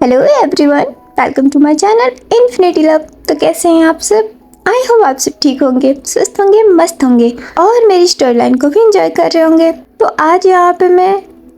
Hello everyone, welcome to my channel infinity love. तो कैसे हैं आप सब? आई होप आप सब ठीक होंगे, स्वस्थ होंगे, मस्त होंगे और मेरी स्टोरी लाइन को भी एंजॉय कर रहे होंगे। तो आज यहाँ पे मैं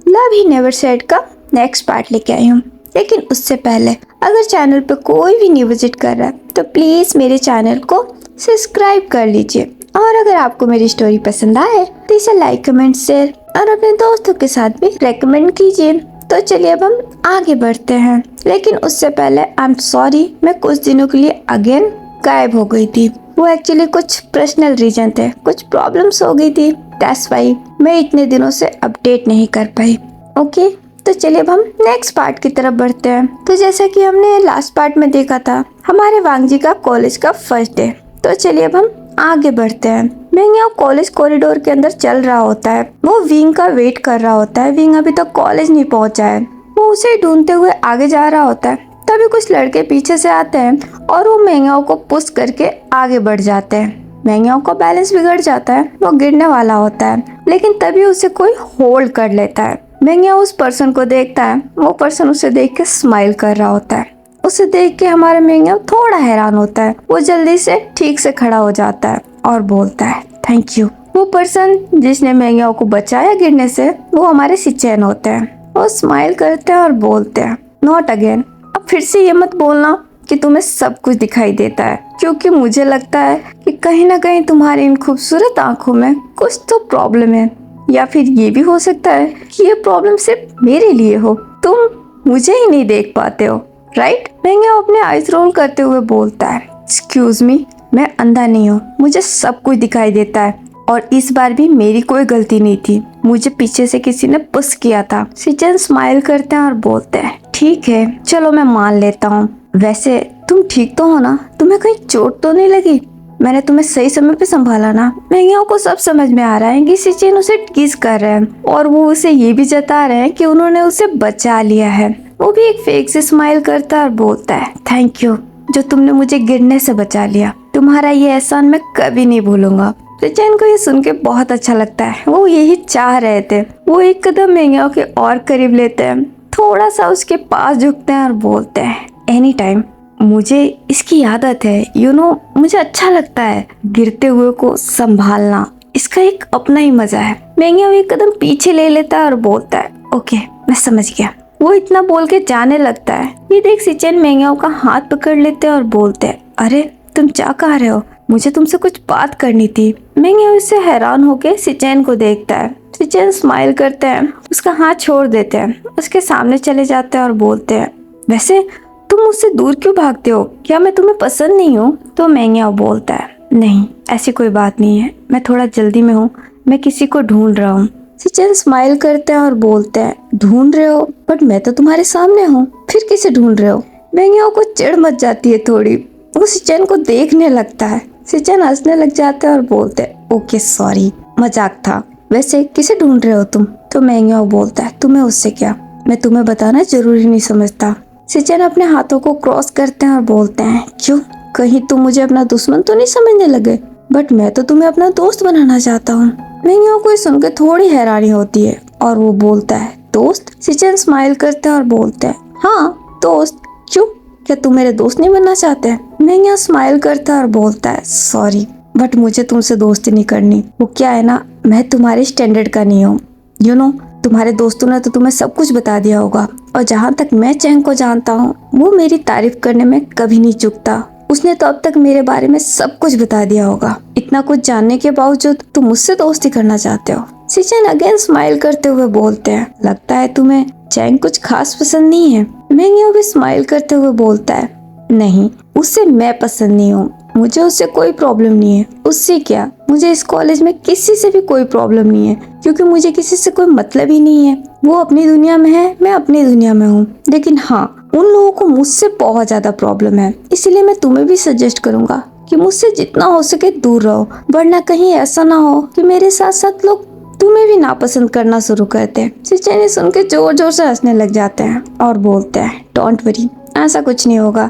लव ही नेवर सेड का नेक्स्ट पार्ट लेके आई हूँ। लेकिन उससे पहले अगर चैनल पे कोई भी न्यू विजिट कर रहा है तो प्लीज़ मेरे चैनल को सब्सक्राइब कर लीजिए। और अगर आपको मेरी स्टोरी पसंद आए तो इसे लाइक, कमेंट, शेयर और अपने दोस्तों के साथ भी रेकमेंड कीजिए। तो चलिए अब हम आगे बढ़ते हैं। लेकिन उससे पहले आई एम सॉरी, मैं कुछ दिनों के लिए अगेन गायब हो गई थी। वो एक्चुअली कुछ पर्सनल रीजन थे, कुछ प्रॉब्लम्स हो गई थी, दैट्स व्हाई मैं इतने दिनों से अपडेट नहीं कर पाई। ओके, तो चलिए अब हम नेक्स्ट पार्ट की तरफ बढ़ते हैं। तो जैसा कि हमने लास्ट पार्ट में देखा था, हमारे वांगजी का कॉलेज का फर्स्ट डे। तो चलिए अब हम आगे बढ़ते हैं। विंग यहाँ कॉलेज कॉरिडोर के अंदर चल रहा होता है। वो विंग का वेट कर रहा होता है। विंग अभी तक कॉलेज नहीं पहुंचा है। वो उसे ढूंढते हुए आगे जा रहा होता है। तभी कुछ लड़के पीछे से आते हैं और वो मेंग्याओ को पुश करके आगे बढ़ जाते हैं। मेंग्याओ का बैलेंस बिगड़ जाता है, वो गिरने वाला होता है, लेकिन तभी उसे कोई होल्ड कर लेता है। मेंग्याओ उस पर्सन को देखता है। वो पर्सन उसे देख के स्माइल कर रहा होता है। उसे देख के हमारा मेंग्याओ थोड़ा हैरान होता है। वो जल्दी से ठीक से खड़ा हो जाता है और बोलता है थैंक यू। वो पर्सन जिसने मेंग्याओ को बचाया गिरने से, वो हमारे शिचेन होते हैं। वो स्माइल करते हैं और बोलते हैं नॉट अगेन। अब फिर से ये मत बोलना कि तुम्हें सब कुछ दिखाई देता है, क्योंकि मुझे लगता है कि कहीं ना कहीं तुम्हारी इन खूबसूरत आंखों में कुछ तो प्रॉब्लम है। या फिर ये भी हो सकता है कि ये प्रॉब्लम सिर्फ मेरे लिए हो, तुम मुझे ही नहीं देख पाते हो, राइट? मेंग्याओ अपने आइज रोल करते हुए बोलता है एक्सक्यूज मी, मैं अंधा नहीं हूँ, मुझे सब कुछ दिखाई देता है और इस बार भी मेरी कोई गलती नहीं थी। मुझे पीछे से किसी ने पुश किया था। शिचेन स्माइल करते हैं और बोलते हैं ठीक है, चलो मैं मान लेता हूँ। वैसे तुम ठीक तो हो ना? तुम्हें कहीं चोट तो नहीं लगी? मैंने तुम्हें सही समय पे संभाला ना? मेंग्याओ को सब समझ में आ रहा है कि शिचेन उसे किस कर रहे हैं और वो उसे ये भी जता रहे हैं कि उन्होंने उसे बचा लिया है। वो भी एक फेक से स्माइल करता है और बोलता है थैंक यू, जो तुमने मुझे गिरने से बचा लिया। तुम्हारा ये एहसान मैं कभी नहीं भूलूंगा। शिचेन को ये सुन के बहुत अच्छा लगता है। वो यही चाह रहे थे। वो एक कदम मेंग्याओ के और करीब लेते हैं, थोड़ा सा उसके पास झुकते हैं और बोलते हैं एनी टाइम, मुझे इसकी आदत है, मुझे अच्छा लगता है गिरते हुए को संभालना। इसका एक अपना ही मजा है। मेंग्याओ एक कदम पीछे ले लेता है और बोलता है ओके, मैं समझ गया। वो इतना बोल के जाने लगता है। ये देख शिचेन मेंग्याओ का हाथ पकड़ लेते हैं और बोलते हैं अरे तुम जा कहाँ रहे हो? मुझे तुमसे कुछ बात करनी थी। मेंग्याओ इससे हैरान होके शिचेन को देखता है। शिचेन स्माइल करते हैं, उसका हाथ छोड़ देते हैं, उसके सामने चले जाते हैं और बोलते हैं वैसे तुम मुझसे दूर क्यों भागते हो? क्या मैं तुम्हें पसंद नहीं हूँ? तो मेंग्याओ बोलता है नहीं, ऐसी कोई बात नहीं है, मैं थोड़ा जल्दी में हूँ, मैं किसी को ढूंढ रहा हूँ। शिचेन स्माइल करते हैं और बोलते हैं ढूंढ रहे हो? बट मैं तो तुम्हारे सामने हूँ, फिर किसे ढूंढ रहे हो? मेंग्याओ को चिढ़ मच जाती है थोड़ी। वो शिचेन को देखने लगता है। शिचेन हंसने लग जाते हैं और बोलते हैं ओके सॉरी, मजाक था। वैसे किसे ढूंढ रहे हो तुम? तो मेंग्याओ बोलता है तुम्हें उससे क्या, मैं तुम्हें बताना जरूरी नहीं समझता। शिचेन अपने हाथों को क्रॉस करते हैं और बोलते हैं क्यों, कहीं तुम मुझे अपना दुश्मन तो नहीं समझने लगे? बट मैं तो तुम्हें अपना दोस्त बनाना चाहता हूँ। मेंग्याओ को सुनकर थोड़ी हैरानी होती है और वो बोलता है दोस्त? शिचेन स्माइल करते हैं और बोलते हैं हाँ दोस्त, क्यों, क्या तुम मेरे दोस्त नहीं बनना चाहते? मेंग्याओ स्माइल करता है और बोलता है सॉरी, बट मुझे तुमसे दोस्ती नहीं करनी। वो क्या है ना, मैं तुम्हारे स्टैंडर्ड का नहीं हूँ। तुम्हारे दोस्तों ने तो तुम्हें सब कुछ बता दिया होगा, और जहाँ तक मैं चैंग को जानता हूँ, वो मेरी तारीफ करने में कभी नहीं चूकता। उसने तो अब तक मेरे बारे में सब कुछ बता दिया होगा। इतना कुछ जानने के बावजूद तुम मुझसे दोस्ती करना चाहते हो? शिचेन अगेन स्माइल करते हुए बोलते हैं लगता है तुम्हें चैंग कुछ खास पसंद नहीं है। मेंग्याओ भी स्माइल करते हुए बोलता है नहीं, उससे मैं पसंद नहीं हूँ, मुझे उससे कोई प्रॉब्लम नहीं है। उससे क्या, मुझे इस कॉलेज में किसी से भी कोई प्रॉब्लम नहीं है, क्योंकि मुझे किसी से कोई मतलब ही नहीं है। वो अपनी दुनिया में है, मैं अपनी दुनिया में हूँ। लेकिन हाँ, उन लोगों को मुझसे बहुत ज्यादा प्रॉब्लम है, इसलिए मैं तुम्हें भी सजेस्ट करूंगा कि मुझसे जितना हो सके दूर रहो, वरना कहीं ऐसा ना हो कि मेरे साथ साथ लोग तुम्हें भी नापसंद करना शुरू करते हैं। शिचेन सुन के जोर जोर से हंसने लग जाते हैं और बोलते हैं डोंट वरी, ऐसा कुछ नहीं होगा।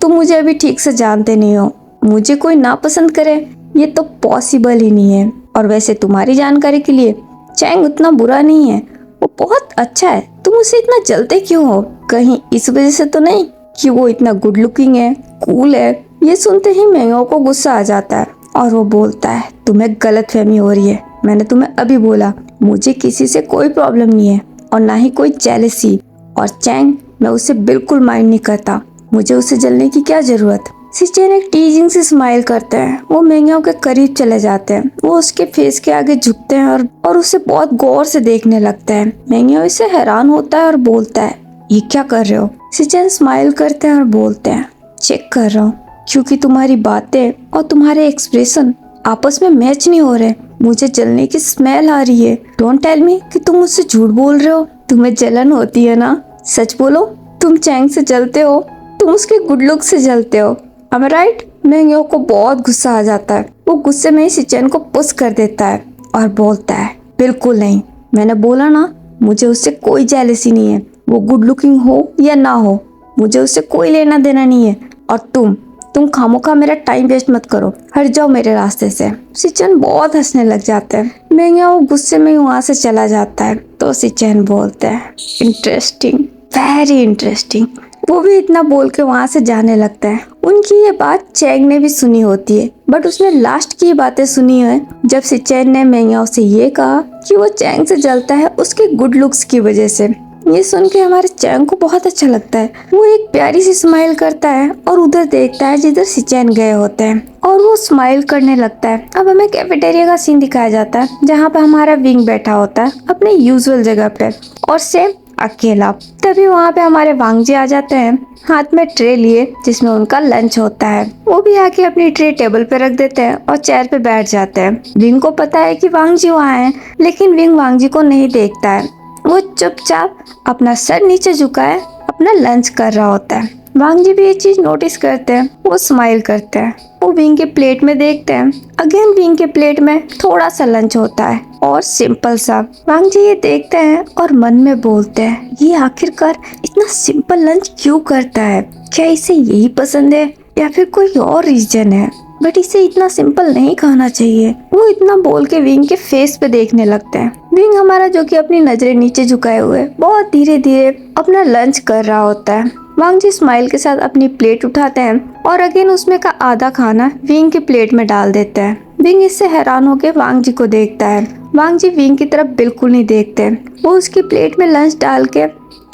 तुम मुझे अभी ठीक से जानते नहीं हो। मुझे कोई नापसंद करे ये तो पॉसिबल ही नहीं है। और वैसे तुम्हारी जानकारी के लिए चैंग उतना बुरा नहीं है, वो बहुत अच्छा है, तुम उससे इतना जलते क्यों हो? कहीं इस वजह से तो नहीं कि वो इतना गुड लुकिंग है, कूल है? ये सुनते ही मेंगो को गुस्सा आ जाता है और वो बोलता है, तुम्हें गलतफहमी हो रही है। मैंने तुम्हें अभी बोला मुझे किसी से कोई प्रॉब्लम नहीं है और ना ही कोई जेलसी। और चैंग, मैं उसे बिल्कुल माइंड नहीं करता, मुझे उससे जलने की क्या जरूरत? सिचेन एक टीजिंग से स्माइल करते हैं। वो मेंग्याओ के करीब चले जाते हैं। वो उसके फेस के आगे झुकते हैं और उसे बहुत गौर से देखने लगते हैं। मेंग्याओ इससे हैरान होता है और बोलता है, ये क्या कर रहे हो? सिचेन स्माइल करते हैं और बोलते हैं, चेक कर रहा हूँ, क्योंकि तुम्हारी बातें और तुम्हारे एक्सप्रेशन आपस में मैच नहीं हो रहे। मुझे जलने की स्मेल आ रही है। डोंट टेल मी कि तुम मुझसे झूठ बोल रहे हो। तुम्हें जलन होती है ना? सच बोलो, तुम चैंग से जलते हो, तुम उसके गुड लुक से जलते हो। Am I right? मेंग्याओ को बहुत गुस्सा आ जाता है। वो गुस्से में ही सिचेन को पुश कर देता है और बोलता है, बिल्कुल नहीं, मैंने बोला ना, मुझे उससे कोई जेलसी नहीं है। वो गुड लुकिंग हो या ना हो, मुझे उससे कोई लेना देना नहीं है। और तुम खामोखा मेरा टाइम वेस्ट मत करो, हट जाओ मेरे रास्ते से। सिचेन बहुत हंसने लग जाता है। मेंग्याओ गुस्से में वहां से चला जाता है। तो सिचेन बोलते हैं, इंटरेस्टिंग, वेरी इंटरेस्टिंग। वो भी इतना बोल के वहां से जाने लगता है। उनकी ये बात चैंग ने भी सुनी होती है, बट उसने लास्ट की बातें सुनी है जब सिचेन ने मेंग्याओ से ये कहा कि वो चैंग से जलता है उसके गुड लुक्स की वजह से। ये सुन के हमारे चैंग को बहुत अच्छा लगता है। वो एक प्यारी सी स्माइल करता है और उधर देखता है जिधर सिचेन गए होते हैं और वो स्माइल करने लगता है। अब हमें कैफेटेरिया का सीन दिखाया जाता है जहाँ पे हमारा विंग बैठा होता है अपने यूजुअल जगह पे और सेम अकेला। तभी वहाँ पे हमारे वांग जी आ जाते हैं हाथ में ट्रे लिए जिसमें उनका लंच होता है। वो भी आके अपनी ट्रे टेबल पे रख देते हैं और चेयर पे बैठ जाते हैं। विंग को पता है कि वांग जी वहाँ हैं, लेकिन विंग वांग जी को नहीं देखता है। वो चुपचाप अपना सर नीचे झुकाए अपना लंच कर रहा होता है। वांग जी भी ये चीज नोटिस करते हैं। वो स्माइल करते हैं। वो विंग के प्लेट में देखते हैं। अगेन विंग के प्लेट में थोड़ा सा लंच होता है और सिंपल सा। वांग जी ये देखते हैं और मन में बोलते हैं, ये आखिरकार इतना सिंपल लंच क्यों करता है? क्या इसे यही पसंद है या फिर कोई और रीजन है? बट इसे इतना सिंपल नहीं खाना चाहिए। वो इतना बोल के विंग के फेस पे देखने लगते हैं। विंग हमारा जो कि अपनी नजरें नीचे झुकाए हुए बहुत धीरे धीरे अपना लंच कर रहा होता है। वांग जी स्माइल के साथ अपनी प्लेट उठाते हैं और अगेन उसमें का आधा खाना विंग की प्लेट में डाल देते हैं। विंग इससे हैरान होकर वांग जी को देखता है। वांग जी विंग की तरफ बिल्कुल नहीं देखते। वो उसकी प्लेट में लंच डाल के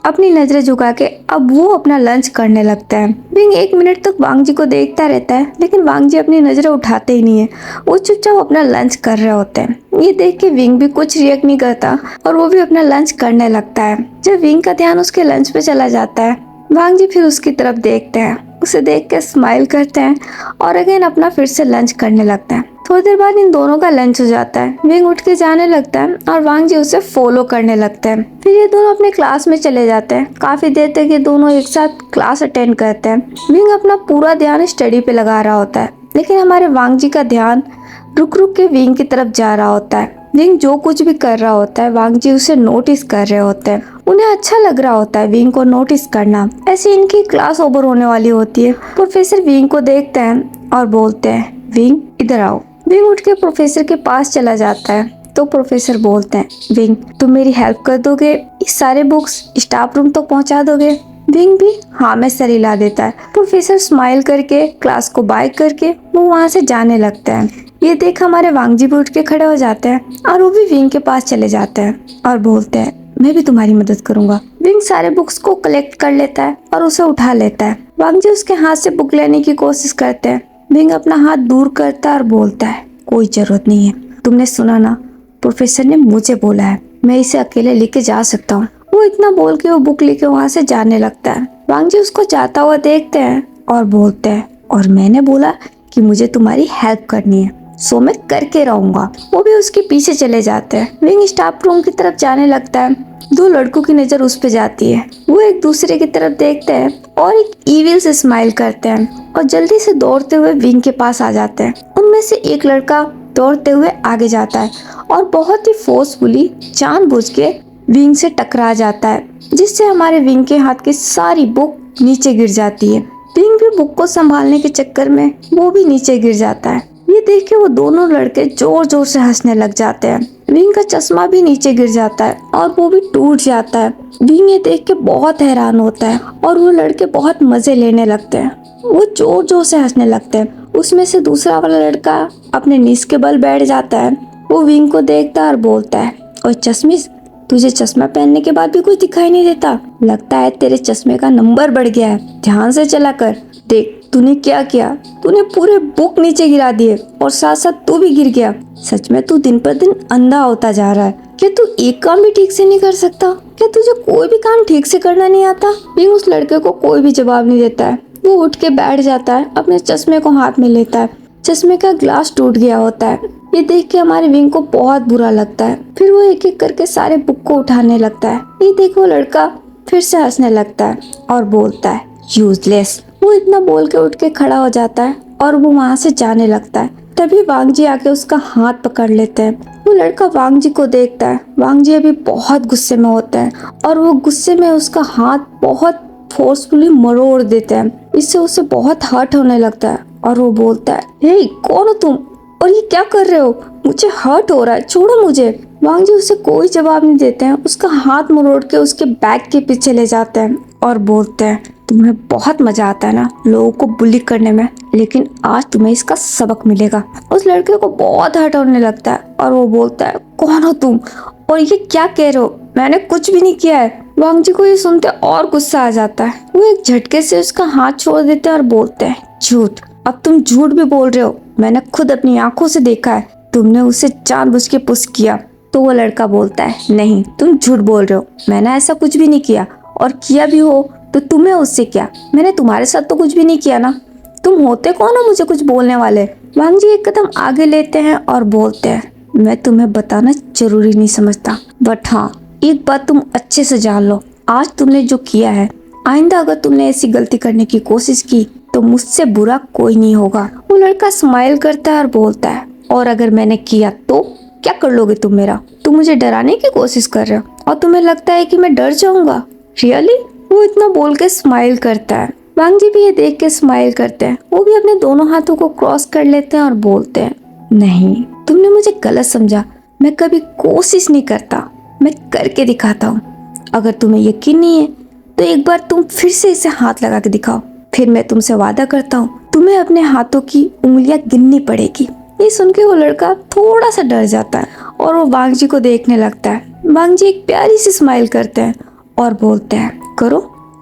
अपनी नजरें झुका के अब वो अपना लंच करने लगता है। विंग 1 मिनट तक वांग जी को देखता रहता है, लेकिन वांग जी अपनी नजरें उठाते ही नहीं है। वो चुपचाप अपना लंच कर रहे होते हैं। ये देख के विंग भी कुछ रिएक्ट नहीं करता और वो भी अपना लंच करने लगता है। जब विंग का ध्यान उसके लंच पे चला जाता है, वांग जी फिर उसकी तरफ देखते हैं, उसे देख के स्माइल करते हैं और अगेन अपना फिर से लंच करने लगता है। थोड़ी देर बाद इन दोनों का लंच हो जाता है। विंग उठ के जाने लगता है और वांग जी उसे फॉलो करने लगते हैं। फिर ये दोनों अपने क्लास में चले जाते हैं। काफी देर तक ये दोनों एक साथ क्लास अटेंड करते हैं। विंग अपना पूरा ध्यान स्टडी पे लगा रहा होता है, लेकिन हमारे वांग जी का ध्यान रुक रुक के विंग की तरफ जा रहा होता है। विंग जो कुछ भी कर रहा होता है वांग जी उसे नोटिस कर रहे होते हैं। उन्हें अच्छा लग रहा होता है विंग को नोटिस करना। ऐसे इनकी क्लास ओवर होने वाली होती है। प्रोफेसर विंग को देखते हैं और बोलते हैं, विंग इधर आओ। विंग उठ के प्रोफेसर के पास चला जाता है। तो प्रोफेसर बोलते हैं, विंग तुम मेरी हेल्प कर दोगे? ये सारे बुक्स स्टाफ रूम तक पहुंचा दोगे? विंग भी हाँ में सर हिला देता है। प्रोफेसर स्माइल करके क्लास को बाय करके वो वहाँ से जाने लगता है। ये देख हमारे वांग जी भी उठ के खड़े हो जाते हैं और वो भी विंग के पास चले जाते हैं और बोलते हैं, मैं भी तुम्हारी मदद करूंगा। विंग सारे बुक्स को कलेक्ट कर लेता है और उसे उठा लेता है। वांग जी उसके हाथ से बुक लेने की कोशिश करते हैं। विंग अपना हाथ दूर करता है और बोलता है, कोई जरूरत नहीं है। तुमने सुना ना, प्रोफेसर ने मुझे बोला है, मैं इसे अकेले लेके जा सकता हूँ। वो इतना बोल के वो बुक लेके वहाँ से जाने लगता है। वांग जी उसको जाता हुआ देखते हैं और बोलते हैं, और मैंने बोला कि मुझे तुम्हारी हेल्प करनी है, सो मैं करके रहूंगा। वो भी उसके पीछे चले जाते हैं। विंग स्टाफ रूम की तरफ जाने लगता है। दो लड़कों की नजर उस पे जाती है। वो एक दूसरे की तरफ देखते हैं और एक ईविल से स्माइल करते हैं और जल्दी से दौड़ते हुए विंग के पास आ जाते हैं। उनमें से एक लड़का दौड़ते हुए आगे जाता है और बहुत ही फोर्सफुली जानबूझ के विंग से टकरा जाता है, जिससे हमारे विंग के हाथ की सारी बुक नीचे गिर जाती है। विंग भी बुक को संभालने के चक्कर में वो भी नीचे गिर जाता है। ये देख के वो दोनों लड़के जोर जोर से हंसने लग जाते हैं। विंग का चश्मा भी नीचे गिर जाता है और वो भी टूट जाता है। विंग ये देख के बहुत हैरान होता है और वो लड़के बहुत मजे लेने लगते हैं। वो जोर जोर से हंसने लगते हैं। उसमें से दूसरा वाला लड़का अपने नीस के बल बैठ जाता है। वो विंग को देखता है और बोलता है, ओए चश्मिश, तुझे चश्मा पहनने के बाद भी कुछ दिखाई नहीं देता? लगता है तेरे चश्मे का नंबर बढ़ गया है। ध्यान से चला कर। देख तूने क्या किया, तूने पूरे बुक नीचे गिरा दिए और साथ साथ तू भी गिर गया। सच में तू दिन पर दिन अंधा होता जा रहा है। क्या तू एक काम भी ठीक से नहीं कर सकता? क्या तुझे कोई भी काम ठीक से करना नहीं आता? विंग उस लड़के को कोई भी जवाब नहीं देता है। वो उठ के बैठ जाता है, अपने चश्मे को हाथ में लेता है। चश्मे का ग्लास टूट गया होता है। ये देख के हमारे विंग को बहुत बुरा लगता है। फिर वो एक एक करके सारे बुक को उठाने लगता है। ये देख वो लड़का फिर से हंसने लगता है और बोलता है, यूजलेस। वो इतना बोल के उठ के खड़ा हो जाता है और वो वहाँ से जाने लगता है। तभी वांग जी आके उसका हाथ पकड़ लेते हैं। वो लड़का वांग जी को देखता है। वांग जी अभी बहुत गुस्से में होते हैं और वो गुस्से में उसका हाथ बहुत फोर्सफुली मरोड़ देते हैं। इससे उसे बहुत हर्ट होने लगता है और वो बोलता है, हे कौन हो तुम और ये क्या कर रहे हो? मुझे हर्ट हो रहा है, छोड़ो मुझे। वांग जी उसे कोई जवाब नहीं देते हैं। उसका हाथ मरोड़ के उसके बैग के पीछे ले जाते हैं और बोलते हैं, तुम्हें बहुत मजा आता है ना लोगों को बुली करने में, लेकिन आज तुम्हें इसका सबक मिलेगा। उस लड़के को बहुत हर्ट होने लगता है और वो बोलता है, कौन हो तुम और ये क्या कह रहे हो? मैंने कुछ भी नहीं किया है। वांग जी को ये सुनते और गुस्सा आ जाता है। वो एक झटके से उसका हाथ छोड़ देते हैं और बोलते हैं, झूठ, अब तुम झूठ भी बोल रहे हो। मैंने खुद अपनी आंखों से देखा है, तुमने उसे जानबूझ के पुश किया। तो वो लड़का बोलता है, नहीं तुम झूठ बोल रहे हो, मैंने ऐसा कुछ भी नहीं किया, और किया भी हो तो तुम्हें उससे क्या? मैंने तुम्हारे साथ तो कुछ भी नहीं किया ना। तुम होते कौन हो मुझे कुछ बोलने वाले? वांग जी एक कदम आगे लेते हैं और बोलते हैं, मैं तुम्हें बताना जरूरी नहीं समझता, बट हाँ एक बात तुम अच्छे से जान लो, आज तुमने जो किया है, आइंदा अगर तुमने ऐसी गलती करने की कोशिश की तो मुझसे बुरा कोई नहीं होगा। वो लड़का स्माइल करता है और बोलता है, और अगर मैंने किया तो क्या कर लोगे तुम मेरा? तुम मुझे डराने की कोशिश कर रहे हो और तुम्हें लगता है कि मैं डर जाऊंगा? रियली? वो इतना बोल के स्माइल करता है। वांग जी भी ये देख के स्माइल करते हैं। वो भी अपने दोनों हाथों को क्रॉस कर लेते हैं और बोलते हैं, नहीं तुमने मुझे गलत समझा, मैं कभी कोशिश नहीं करता, मैं करके दिखाता हूँ। अगर तुम्हें यकीन नहीं है तो एक बार तुम फिर से इसे हाथ लगा के दिखाओ, फिर मैं तुमसे वादा करता हूँ तुम्हें अपने हाथों की उंगलियां गिननी पड़ेगी। ये सुन के वो लड़का थोड़ा सा डर जाता है और वो वांग जी को देखने लगता है। वांग जी एक प्यारी सी स्माइल करते हैं और बोलते हैं, करो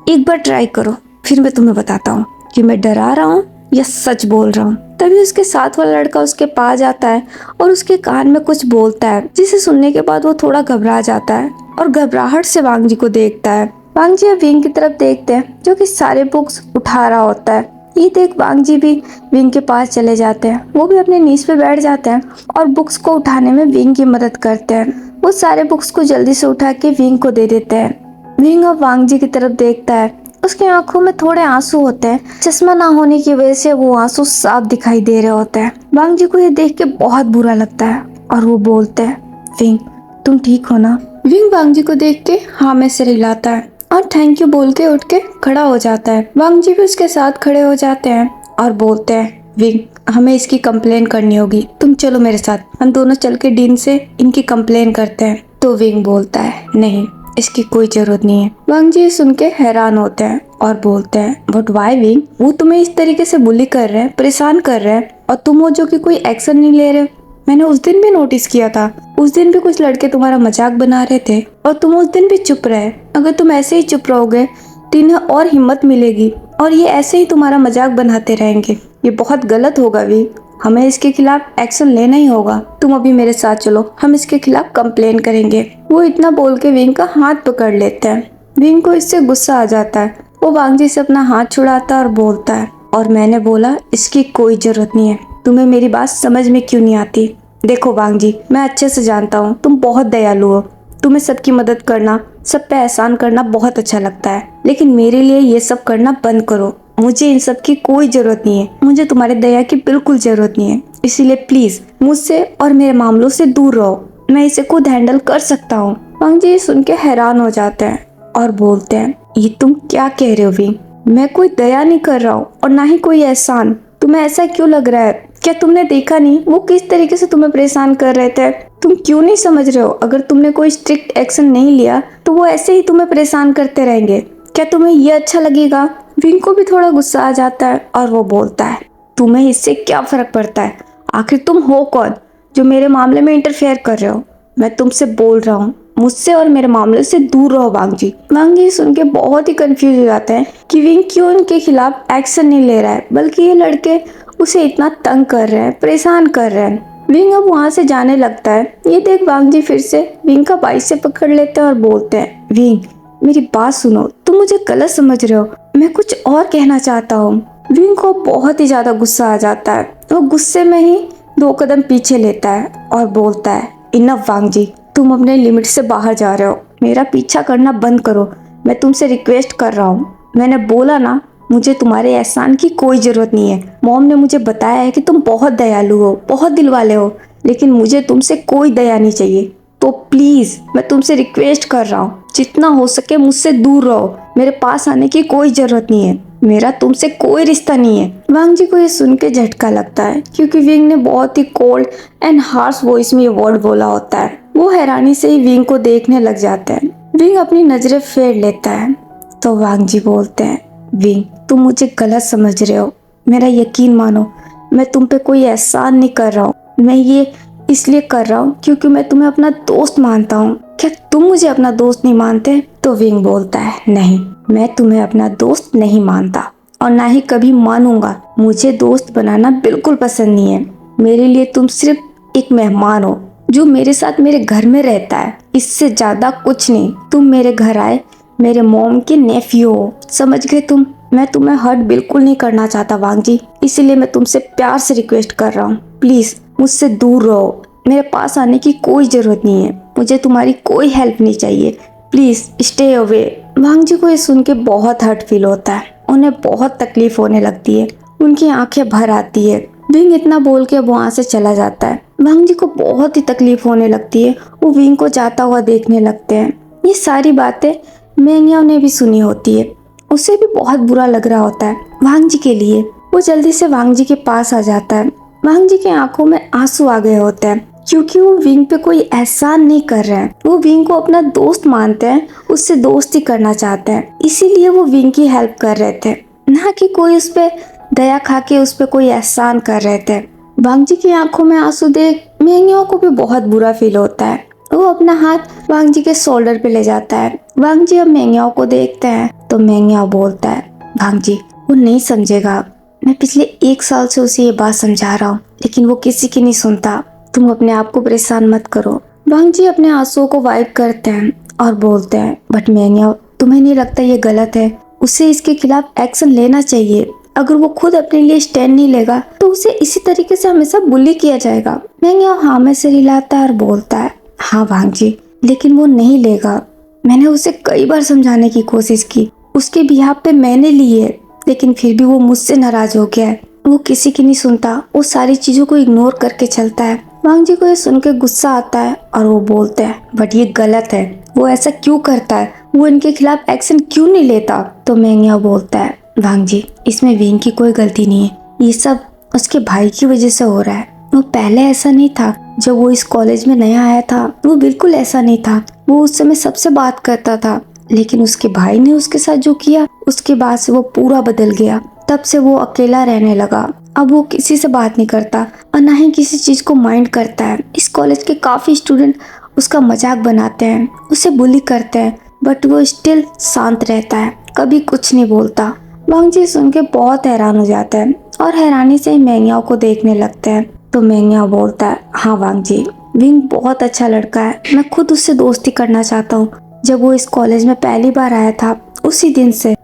एक बार ट्राई करो, फिर मैं तुम्हें बताता हूँ कि मैं डरा रहा हूँ या सच बोल रहा हूँ। तभी उसके साथ वाला लड़का उसके पास जाता है और उसके कान में कुछ बोलता है, जिसे सुनने के बाद वो थोड़ा घबरा जाता है और घबराहट से वांग जी को देखता है। वांग जी अब विंग की तरफ देखते हैं जो कि सारे बुक्स उठा रहा होता है। ये देख वांग जी भी विंग के पास चले जाते हैं। वो भी अपने नीज पे बैठ जाते हैं और बुक्स को उठाने में विंग की मदद करते हैं। वो सारे बुक्स को जल्दी से उठा के विंग को दे देते हैं। विंग अब वांग जी की तरफ देखता है। उसकी आंखों में थोड़े आंसू होते हैं। चश्मा ना होने की वजह से वो आंसू साफ दिखाई दे रहे होते हैं। वांग जी को ये देख के बहुत बुरा लगता है और वो बोलते हैं, विंग तुम ठीक हो ना? विंग वांग जी को देख के हाँ में सिर हिलाता है और थैंक यू बोल के उठ के खड़ा हो जाता है। वांग जी भी उसके साथ खड़े हो जाते हैं और बोलते हैं, विंग हमें इसकी कंप्लेन करनी होगी, तुम चलो मेरे साथ, हम दोनों चल के डीन से इनकी कंप्लेन करते हैं। तो विंग बोलता है, नहीं इसकी कोई जरूरत नहीं है। वांग जी सुन के हैरान होते हैं और बोलते हैं, बट वाई विंग? वो तुम्हें इस तरीके से बुली कर रहे हैं, परेशान कर रहे हैं, और तुम हो जो कि कोई एक्शन नहीं ले रहे। मैंने उस दिन भी नोटिस किया था, उस दिन भी कुछ लड़के तुम्हारा मजाक बना रहे थे और तुम उस दिन भी चुप रहे। अगर तुम ऐसे ही चुप रहोगे तो इन्हें और हिम्मत मिलेगी और ये ऐसे ही तुम्हारा मजाक बनाते रहेंगे। ये बहुत गलत होगा विंग, हमें इसके खिलाफ एक्शन लेना ही होगा। तुम अभी मेरे साथ चलो, हम इसके खिलाफ कंप्लेन करेंगे। वो इतना बोल के विंग का हाथ पकड़ लेते हैं। विंग को इससे गुस्सा आ जाता है। वो वांग जी से अपना हाथ छुड़ाता है और बोलता है, और मैंने बोला इसकी कोई जरूरत नहीं है, तुम्हें मेरी बात समझ में क्यों नहीं आती? देखो वांग जी, मैं अच्छे से जानता हूँ तुम बहुत दयालु हो, तुम्हें सबकी मदद करना, सब पे एहसान करना बहुत अच्छा लगता है, लेकिन मेरे लिए ये सब करना बंद करो। मुझे इन सब की कोई जरूरत नहीं है, मुझे तुम्हारे दया की बिल्कुल जरूरत नहीं है, इसीलिए प्लीज मुझसे और मेरे मामलों से दूर रहो, मैं इसे खुद हैंडल कर सकता हूँ। वांग जी सुन के हैरान हो जाते हैं और बोलते हैं, ये तुम क्या कह रहे हो विंग? मैं कोई दया नहीं कर रहा हूँ और ना ही कोई एहसान, तुम्हें ऐसा क्यों लग रहा है क्या तुमने देखा नहीं वो किस तरीके से तुम्हें परेशान कर रहे थे? तुम क्यों नहीं समझ रहे हो? अगर तुमने कोई स्ट्रिक्ट एक्शन नहीं लिया तो वो ऐसे ही तुम्हें परेशान करते रहेंगे। क्या तुम्हें ये अच्छा लगेगा? विंग को भी थोड़ा गुस्सा आ जाता है और वो बोलता है, तुम्हें इससे क्या फर्क पड़ता है? आखिर तुम हो कौन जो मेरे मामले में इंटरफेयर कर रहे हो? मैं तुमसे बोल रहा हूँ, मुझसे और मेरे मामले से दूर रहो वांग जी। वांग जी सुन के बहुत ही कंफ्यूज हो जाते हैं कि विंग क्यों उनके खिलाफ एक्शन नहीं ले रहा है, बल्कि ये लड़के उसे इतना तंग कर रहे हैं, परेशान कर रहे हैं। विंग अब वहाँ से जाने लगता है। ये देख वांग जी फिर से विंग का बाइक से पकड़ लेते हैं और बोलते हैं, विंग मेरी बात सुनो, तुम मुझे गलत समझ रहे हो, मैं कुछ और कहना चाहता हूँ। विंग को बहुत ही ज्यादा गुस्सा आ जाता है। वो गुस्से में ही 2 कदम पीछे लेता है और बोलता है, इनफ वांग जी, तुम अपने लिमिट से बाहर जा रहे हो, मेरा पीछा करना बंद करो, मैं तुमसे रिक्वेस्ट कर रहा हूँ। मैंने बोला ना, मुझे तुम्हारे एहसान की कोई जरूरत नहीं है। मॉम ने मुझे बताया है कि तुम बहुत दयालु हो, बहुत दिल वाले हो, लेकिन मुझे तुमसे कोई दया नहीं चाहिए। तो प्लीज मैं तुमसे रिक्वेस्ट कर रहा हूँ, जितना हो सके मुझसे दूर रहो, मेरे पास आने की कोई जरूरत नहीं है, मेरा तुमसे कोई रिश्ता नहीं है। वांग जी को ये सुन के झटका लगता है, क्योंकि विंग ने बहुत ही कोल्ड एंड हार्श वॉइस में ये वर्ड बोला होता है। वो हैरानी से ही विंग को देखने लग जाते हैं। विंग अपनी नजरें फेर लेता है तो वांग जी बोलते हैं, विंग तुम मुझे गलत समझ रहे हो, मेरा यकीन मानो, मैं तुम पे कोई एहसान नहीं कर रहा हूँ, मैं ये इसलिए कर रहा हूँ क्योंकि मैं तुम्हें अपना दोस्त मानता हूँ। क्या तुम मुझे अपना दोस्त नहीं मानते? तो विंग बोलता है, नहीं, मैं तुम्हें अपना दोस्त नहीं मानता और ना ही कभी मानूंगा। मुझे दोस्त बनाना बिल्कुल पसंद नहीं है। मेरे लिए तुम सिर्फ एक मेहमान हो जो मेरे साथ मेरे घर में रहता है, इससे ज्यादा कुछ नहीं। तुम मेरे घर आए, मेरे मॉम के नेफ्यू हो, समझ गए तुम? मैं तुम्हें हर्ट बिल्कुल नहीं करना चाहता वांग जी, इसीलिए मैं तुमसे प्यार से रिक्वेस्ट कर रहा हूँ, प्लीज मुझसे दूर रहो, मेरे पास आने की कोई जरूरत नहीं है, मुझे तुम्हारी कोई हेल्प नहीं चाहिए, प्लीज स्टे अवे। वांग जी को ये सुन के बहुत हर्ट फील होता है, उन्हें बहुत तकलीफ होने लगती है, उनकी आंखें भर आती है। विंग इतना बोल के वहाँ से चला जाता है। वांग जी को बहुत ही तकलीफ होने लगती है, वो विंग को जाता हुआ देखने लगते हैं। ये सारी बातें मेंग्याओ ने भी सुनी होती है, उसे भी बहुत बुरा लग रहा होता है वांग जी के लिए। वो जल्दी से वांग जी के पास आ जाता है। वांग जी की आंखों में आंसू आ गए होते हैं, क्योंकि वो विंग पे कोई एहसान नहीं कर रहे हैं। वो विंग को अपना दोस्त मानते हैं, उससे दोस्ती करना चाहते हैं, इसीलिए वो विंग की हेल्प कर रहे थे, ना कि कोई उस पे दया खा के उस पे कोई एहसान कर रहे थे। वांग जी की आंखों में आंसू देख मेंग्याओ को भी बहुत बुरा फील होता है। वो अपना हाथ वांग जी के शोल्डर पे ले जाता है। वांग जी अब मेंग्याओ को देखते हैं तो मेंग्याओ बोलता है, वांग जी वो नहीं समझेगा, मैं पिछले 1 साल से उसे ये बात समझा रहा हूँ, लेकिन वो किसी की नहीं सुनता, तुम अपने आप को परेशान मत करो। वांग जी अपने आंसुओं को वाइप करते हैं और बोलते हैं, बट मेंग्याओ तुम्हें नहीं लगता ये गलत है? उसे इसके खिलाफ एक्शन लेना चाहिए। अगर वो खुद अपने लिए स्टैंड नहीं लेगा तो उसे इसी तरीके से हमेशा बुली किया जाएगा। मेंग्याओ हाँ में से हिलाता है और बोलता है, हाँ वांग जी, लेकिन वो नहीं लेगा। मैंने उसे कई बार समझाने की कोशिश की, उसके बिहाफ पे मैंने ली है, लेकिन फिर भी वो मुझसे नाराज हो गया है। वो किसी की नहीं सुनता, वो सारी चीजों को इग्नोर करके चलता है। वांग जी को ये सुन के गुस्सा आता है और वो बोलते हैं, बट ये गलत है, वो ऐसा क्यों करता है, वो इनके खिलाफ एक्शन क्यों नहीं लेता? तो मेंग्याओ बोलता है, वांग जी इसमें विंग की कोई गलती नहीं है, ये सब उसके भाई की वजह से हो रहा है। वो पहले ऐसा नहीं था, जब वो इस कॉलेज में नया आया था वो बिल्कुल ऐसा नहीं था। वो उस समय सबसे बात करता था, लेकिन उसके भाई ने उसके साथ जो किया उसके बाद से वो पूरा बदल गया। तब से वो अकेला रहने लगा। अब वो किसी से बात नहीं करता और ना ही किसी चीज को माइंड करता है। इस कॉलेज के काफी स्टूडेंट उसका मजाक बनाते हैं, उसे बुली करते हैं, बट वो स्टिल शांत रहता है, कभी कुछ नहीं बोलता। वांग जी सुन के बहुत हैरान हो जाता है और हैरानी से मेंग्याओ को देखने लगते हैं। तो मेंग्याओ बोलता है, हाँ वांग जी, विंग बहुत अच्छा लड़का है, मैं खुद उससे दोस्ती करना चाहता हूँ। जब वो इस कॉलेज में पहली बार आया था उसी दिन से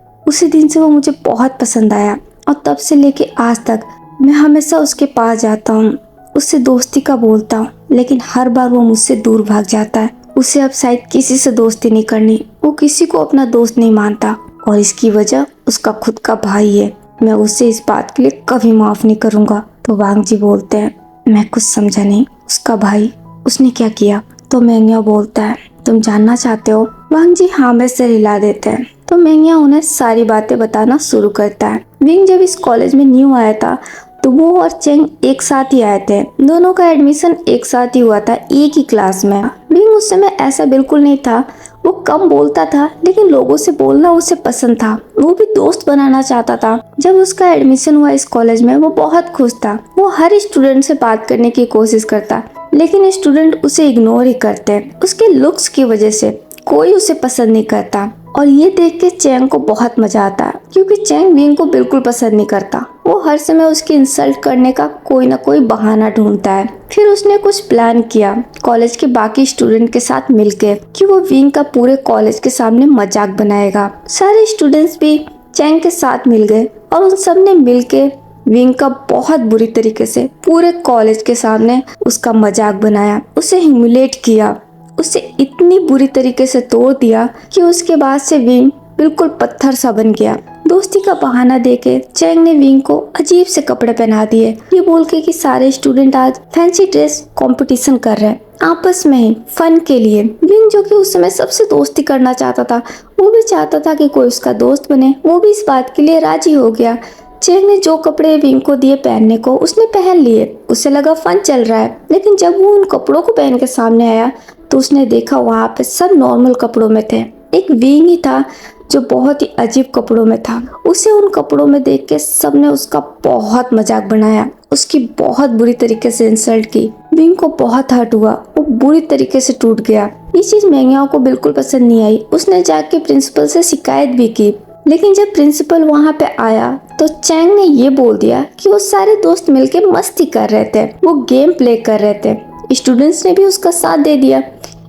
वो मुझे बहुत पसंद आया और तब से लेके आज तक मैं हमेशा उसके पास जाता हूँ, उससे दोस्ती का बोलता हूँ, लेकिन हर बार वो मुझसे दूर भाग जाता है। उसे अब शायद किसी से दोस्ती नहीं करनी, वो किसी को अपना दोस्त नहीं मानता और इसकी वजह उसका खुद का भाई है। मैं उसे इस बात के लिए कभी माफ नहीं करूँगा। तो वांग जी बोलते हैं, मैं कुछ समझा नहीं, उसका भाई उसने क्या किया? तो मेंग्याओ बोलता है, तुम जानना चाहते हो? वांग जी हाँ में सिर हिला देते हैं। तो मेंग्याओ उन्हें सारी बातें बताना शुरू करता है। विंग जब इस कॉलेज में न्यू आया था तो वो और चेंग एक साथ ही आए थे। दोनों का एडमिशन एक साथ ही हुआ था, एक ही क्लास में। विंग उस समय ऐसा बिल्कुल नहीं था। वो कम बोलता था, लेकिन लोगों से बोलना उसे पसंद था। वो भी दोस्त बनाना चाहता था। जब उसका एडमिशन हुआ इस कॉलेज में, वो बहुत खुश था। वो हर स्टूडेंट से बात करने की कोशिश करता, लेकिन स्टूडेंट उसे इग्नोर ही करते। उसके लुक्स की वजह से कोई उसे पसंद नहीं करता। और ये देख के चैंग को बहुत मजा आता है, क्योंकि चैंग विंग को बिल्कुल पसंद नहीं करता। वो हर समय उसकी इंसल्ट करने का कोई ना कोई बहाना ढूंढता है। फिर उसने कुछ प्लान किया कॉलेज के बाकी स्टूडेंट के साथ मिलकर कि वो विंग का पूरे कॉलेज के सामने मजाक बनाएगा। सारे स्टूडेंट्स भी चैंग के साथ मिल गए और उन सब ने मिलके विंग का बहुत बुरी तरीके से पूरे कॉलेज के सामने उसका मजाक बनाया, उसे ह्यूमिलेट किया, उसे इतनी बुरी तरीके से तोड़ दिया कि उसके बाद से विंग बिल्कुल पत्थर सा बन गया। दोस्ती का बहाना देके चैंग ने विंग को अजीब से कपड़े पहना दिए, ये बोल के कि सारे स्टूडेंट आज फैंसी ड्रेस कंपटीशन कर रहे हैं आपस में ही फन के लिए। विंग जो कि उस समय सबसे दोस्ती करना चाहता था, वो भी चाहता था कि कोई उसका दोस्त बने, वो भी इस बात के लिए राजी हो गया। चैंग ने जो कपड़े विंग को दिए पहनने को, उसने पहन लिए। उसे लगा फन चल रहा है, लेकिन जब वो उन कपड़ों को पहन के सामने आया तो उसने देखा वहाँ पे सब नॉर्मल कपड़ों में थे। एक विंग ही था जो बहुत ही अजीब कपड़ों में था। उसे उन कपड़ों में देख के सबने उसका बहुत मजाक बनाया, उसकी बहुत बुरी तरीके से इंसल्ट की। विंग को बहुत हर्ट हुआ, वो बुरी तरीके से टूट गया। ये चीज मेंग्याओ को बिल्कुल पसंद नहीं आई। उसने जाके प्रिंसिपल से शिकायत भी की, लेकिन जब प्रिंसिपल वहाँ पे आया तो चैंग ने ये बोल दिया कि वो सारे दोस्त मिलके मस्ती कर रहे थे, वो गेम प्ले कर रहे थे। स्टूडेंट्स ने भी उसका साथ दे दिया।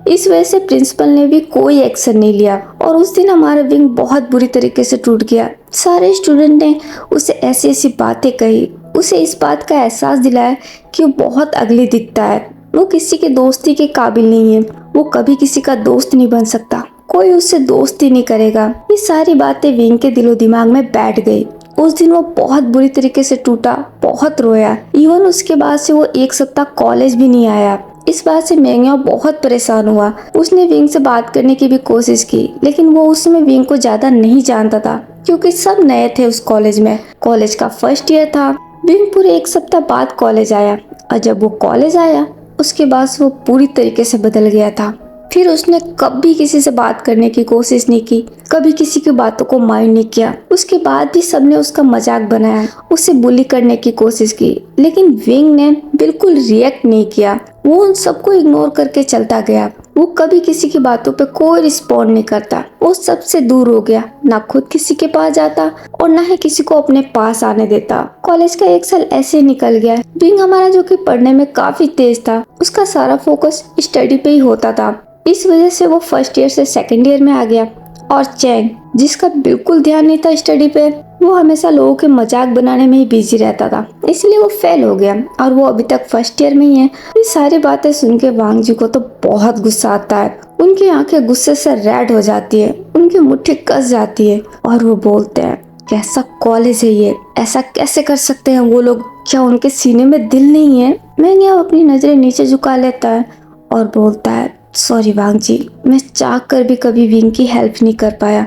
इस वजह से प्रिंसिपल ने भी कोई एक्शन नहीं लिया और उस दिन हमारा विंग बहुत बुरी तरीके से टूट गया। सारे स्टूडेंट ने उसे ऐसी ऐसी बातें कही, उसे इस बात का एहसास दिलाया कि वो बहुत अगली दिखता है, वो किसी के दोस्ती के काबिल नहीं है, वो कभी किसी का दोस्त नहीं बन सकता, कोई उससे दोस्ती नहीं करेगा। ये सारी बातें विंग के दिलो दिमाग में बैठ गई। उस दिन वो बहुत बुरी तरीके से टूटा, बहुत रोया। इवन उसके बाद से वो एक सप्ताह कॉलेज भी नहीं आया। इस बात से मेंग्याओ बहुत परेशान हुआ। उसने विंग से बात करने की भी कोशिश की, लेकिन वो उस समय विंग को ज्यादा नहीं जानता था, क्योंकि सब नए थे उस कॉलेज में। कॉलेज का फर्स्ट ईयर था। विंग पूरे एक सप्ताह बाद कॉलेज आया, और जब वो कॉलेज आया उसके बाद वो पूरी तरीके से बदल गया था। फिर उसने कभी किसी से बात करने की कोशिश नहीं की, कभी किसी की बातों को माइंड नहीं किया। उसके बाद भी सबने उसका मजाक बनाया, उसे बुली करने की कोशिश की, लेकिन विंग ने बिल्कुल रिएक्ट नहीं किया। वो उन सबको इग्नोर करके चलता गया। वो कभी किसी की बातों पे कोई रिस्पॉन्ड नहीं करता। वो सबसे दूर हो गया, ना खुद किसी के पास जाता और ना ही किसी को अपने पास आने देता। कॉलेज का एक साल ऐसे निकल गया। विंग हमारा जो कि पढ़ने में काफी तेज था, उसका सारा फोकस स्टडी पे ही होता था। इस वजह से वो फर्स्ट ईयर से सेकंड ईयर में आ गया। और चैंग, जिसका बिल्कुल ध्यान नहीं था स्टडी पे, वो हमेशा लोगों के मजाक बनाने में ही बिजी रहता था, इसलिए वो फेल हो गया और वो अभी तक फर्स्ट ईयर में ही है। ये सारी बातें सुन के वांग जी को तो बहुत गुस्सा आता है। उनकी आंखें गुस्से से रेड हो जाती है, उनकी मुट्ठी कस जाती है और वो बोलते हैं, कैसा कॉलेज है ये, ऐसा कैसे कर सकते हैं वो लोग, क्या उनके सीने में दिल नहीं है। मेंग्याओ अपनी नजरें नीचे झुका लेता है और बोलता है, सॉरी वांग जी, मैं चाह कर भी कभी विंग की हेल्प नहीं कर पाया।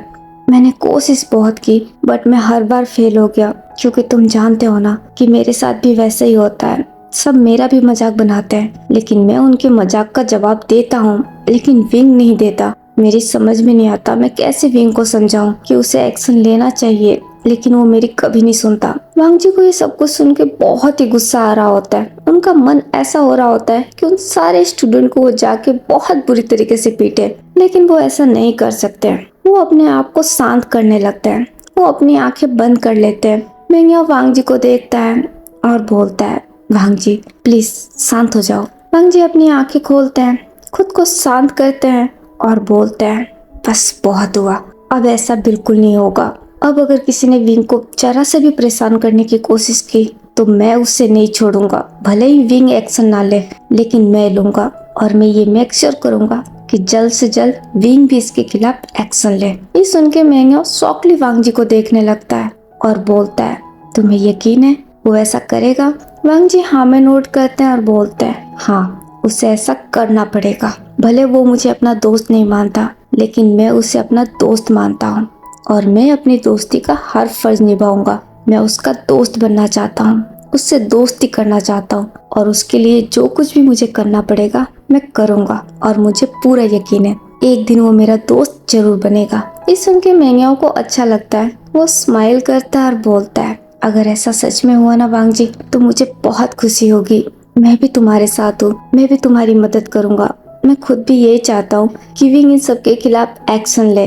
मैंने कोशिश बहुत की, बट मैं हर बार फेल हो गया, क्योंकि तुम जानते हो ना कि मेरे साथ भी वैसा ही होता है। सब मेरा भी मजाक बनाते हैं, लेकिन मैं उनके मजाक का जवाब देता हूँ, लेकिन विंग नहीं देता। मेरी समझ में नहीं आता मैं कैसे विंग को समझाऊं कि उसे एक्शन लेना चाहिए, लेकिन वो मेरी कभी नहीं सुनता। वांग जी को ये सब कुछ सुन के बहुत ही गुस्सा आ रहा होता है। उनका मन ऐसा हो रहा होता है कि उन सारे स्टूडेंट को वो जाके बहुत बुरी तरीके से पीटे, लेकिन वो ऐसा नहीं कर सकते। वो अपने आप को शांत करने लगते हैं, वो अपनी आंखें बंद कर लेते हैं। मेंग्याओ वांग जी को देखता है और बोलता है, वांग जी प्लीज शांत हो जाओ। वांग जी अपनी आंखें खोलते हैं, खुद को शांत करते हैं और बोलते हैं, बस बहुत हुआ, अब ऐसा बिल्कुल नहीं होगा। अब अगर किसी ने विंग को जरा से भी परेशान करने की कोशिश की तो मैं उसे नहीं छोड़ूंगा। भले ही विंग एक्शन ना ले, लेकिन मैं लूंगा और मैं ये मेक श्योर करूंगा कि जल्द से जल्द विंग भी इसके खिलाफ एक्शन ले। ये सुन के मेंग्याओ शॉकली वांग जी को देखने लगता है और बोलता है, तुम्हें यकीन है वो ऐसा करेगा? वांग जी हाँ में नोट करते हैं और बोलते हैं, हाँ उसे ऐसा करना पड़ेगा। भले वो मुझे अपना दोस्त नहीं मानता, लेकिन मैं उसे अपना दोस्त मानता हूँ और मैं अपनी दोस्ती का हर फर्ज निभाऊंगा। मैं उसका दोस्त बनना चाहता हूँ उससे दोस्ती करना चाहता हूँ और उसके लिए जो कुछ भी मुझे करना पड़ेगा मैं करूँगा और मुझे पूरा यकीन है एक दिन वो मेरा दोस्त जरूर बनेगा। ये सुन के मेंग्याओ को अच्छा लगता है। वो स्माइल करता है और बोलता है, अगर ऐसा सच में हुआ ना वांग जी तो मुझे बहुत खुशी होगी। मैं भी तुम्हारे साथ हूँ, मैं भी तुम्हारी मदद करूँगा। मैं खुद भी यही चाहता हूँ कि विंग इन सबके खिलाफ एक्शन ले,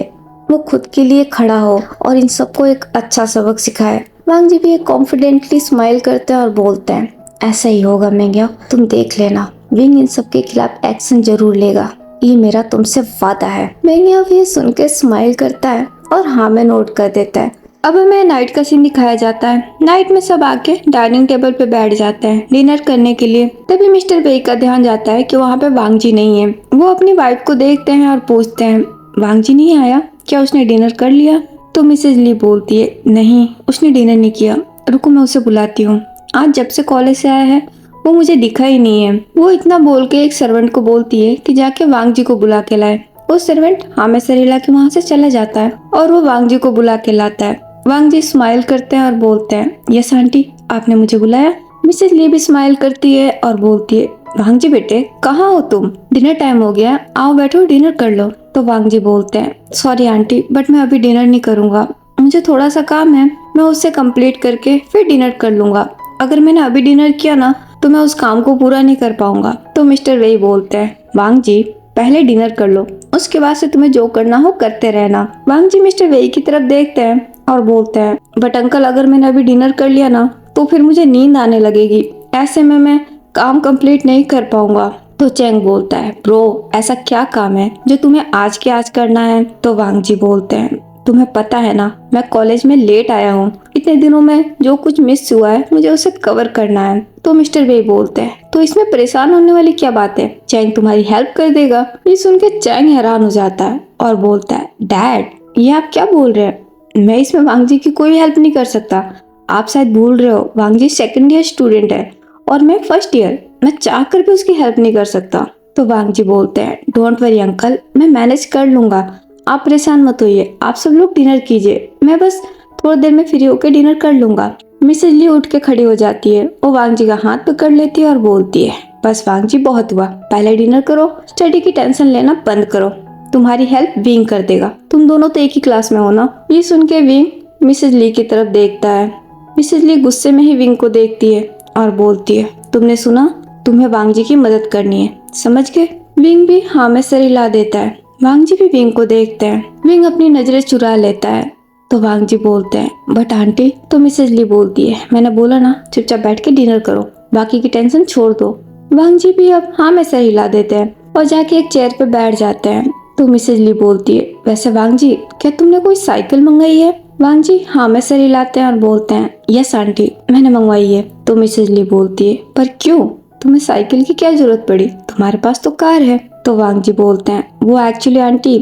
वो खुद के लिए खड़ा हो और इन सबको एक अच्छा सबक सिखाए। वांग जी भी एक कॉन्फिडेंटली स्माइल करते हैं और बोलते हैं, ऐसा ही होगा मेंग्याओ, तुम देख लेना, विंग इन सबके खिलाफ एक्शन जरूर लेगा, ये मेरा तुमसे वादा है। मेंग्याओ भी सुन के स्माइल करता है और हाँ में नोट कर देता है। अब हमें नाइट का सीन दिखाया जाता है। नाइट में सब आके डाइनिंग टेबल पे बैठ जाते हैं डिनर करने के लिए। तभी मिस्टर बेई का ध्यान जाता है कि वहाँ पे वांग जी नहीं है। वो अपनी वाइफ को देखते हैं और पूछते हैं, वांग जी नहीं आया क्या, उसने डिनर कर लिया? तो मिसेज ली बोलती है, नहीं उसने डिनर नहीं किया, रुको मैं उसे बुलाती हूँ। आज जब से कॉलेज से आया है वो मुझे दिखा ही नहीं है। वो इतना बोल के एक सर्वेंट को बोलती है कि जाके वांग जी को बुला के लाए। वो सर्वेंट हाँ में सर हिला के वहाँ से चला जाता है और वो वांग जी को बुला के लाता है। वांग जी स्माइल करते हैं और बोलते हैं, यस आंटी आपने मुझे बुलाया। मिसेज ली भी स्माइल करती है और बोलती है, वांग जी बेटे कहाँ हो तुम, डिनर टाइम हो गया, आओ बैठो डिनर कर लो। तो वांग जी बोलते हैं, सॉरी आंटी बट मैं अभी डिनर नहीं करूँगा, मुझे थोड़ा सा काम है, मैं उससे कंप्लीट करके फिर डिनर कर लूंगा। अगर मैंने अभी डिनर किया ना तो मैं उस काम को पूरा नहीं कर पाऊंगा। तो मिस्टर वेई बोलते हैं, वांग जी पहले डिनर कर लो, उसके बाद से तुम्हें जो करना हो करते रहना। वांग जी मिस्टर वेई की तरफ देखते हैं और बोलते हैं, बट अंकल अगर मैंने अभी डिनर कर लिया ना तो फिर मुझे नींद आने लगेगी, ऐसे में मैं काम कंप्लीट नहीं कर पाऊंगा। तो चैंग बोलता है, ब्रो ऐसा क्या काम है जो तुम्हें आज के आज करना है? तो वांग जी बोलते हैं, तुम्हें पता है ना मैं कॉलेज में लेट आया हूँ, इतने दिनों में जो कुछ मिस हुआ है मुझे उसे कवर करना है। तो मिस्टर वेई बोलते हैं, तो इसमें परेशान होने वाली क्या बात है, चैंग तुम्हारी हेल्प कर देगा। ये सुन के चैंग हैरान हो जाता है और बोलता है, डैड ये आप क्या बोल रहे हैं, मैं इसमें वांग जी की कोई हेल्प नहीं कर सकता, आप शायद भूल रहे हो, वांग जी सेकंड ईयर स्टूडेंट है और मैं फर्स्ट ईयर, मैं चाह कर भी उसकी हेल्प नहीं कर सकता। तो वांग जी बोलते हैं, डोंट वरी अंकल मैं मैनेज कर लूंगा, आप परेशान मत होइए, आप सब लोग डिनर कीजिए, मैं बस थोड़ी देर में फ्री होकर डिनर कर लूंगा। मिसेज ली उठ के खड़ी हो जाती है, वो वांग जी का हाथ पकड़ लेती है और बोलती है, बस वांग जी बहुत हुआ, पहले डिनर करो, स्टडी की टेंशन लेना बंद करो, तुम्हारी हेल्प विंग कर देगा, तुम दोनों तो एक ही क्लास में हो ना। ये सुन के विंग मिसेज ली की तरफ देखता है। मिसेज ली गुस्से में ही विंग को देखती है और बोलती है, तुमने सुना, तुम्हें वांग जी की मदद करनी है, समझ गए? विंग भी हाँ में सर हिला देता है। वांग जी भी विंग को देखते हैं। विंग अपनी नजरें चुरा लेता है। तो वांग जी बोलते हैं, बट आंटी। तो मिसेज ली बोलती है, मैंने बोला ना चुपचाप बैठ के डिनर करो, बाकी की टेंशन छोड़ दो। वांग जी भी अब हाँ में सर हिला देते हैं और जाके एक चेयर पे बैठ जाते हैं। तो मिसेज ली बोलती है, वैसे वांग जी क्या तुमने कोई साइकिल मंगाई है? वांग जी हाँ में सर हिलाते हैं और बोलते हैं, यस आंटी मैंने मंगवाई है। तो मिसेज ली बोलती है, पर क्यों, तुम्हें साइकिल की क्या जरूरत पड़ी, तुम्हारे पास तो कार है। तो वांग जी बोलते हैं, वो एक्चुअली आंटी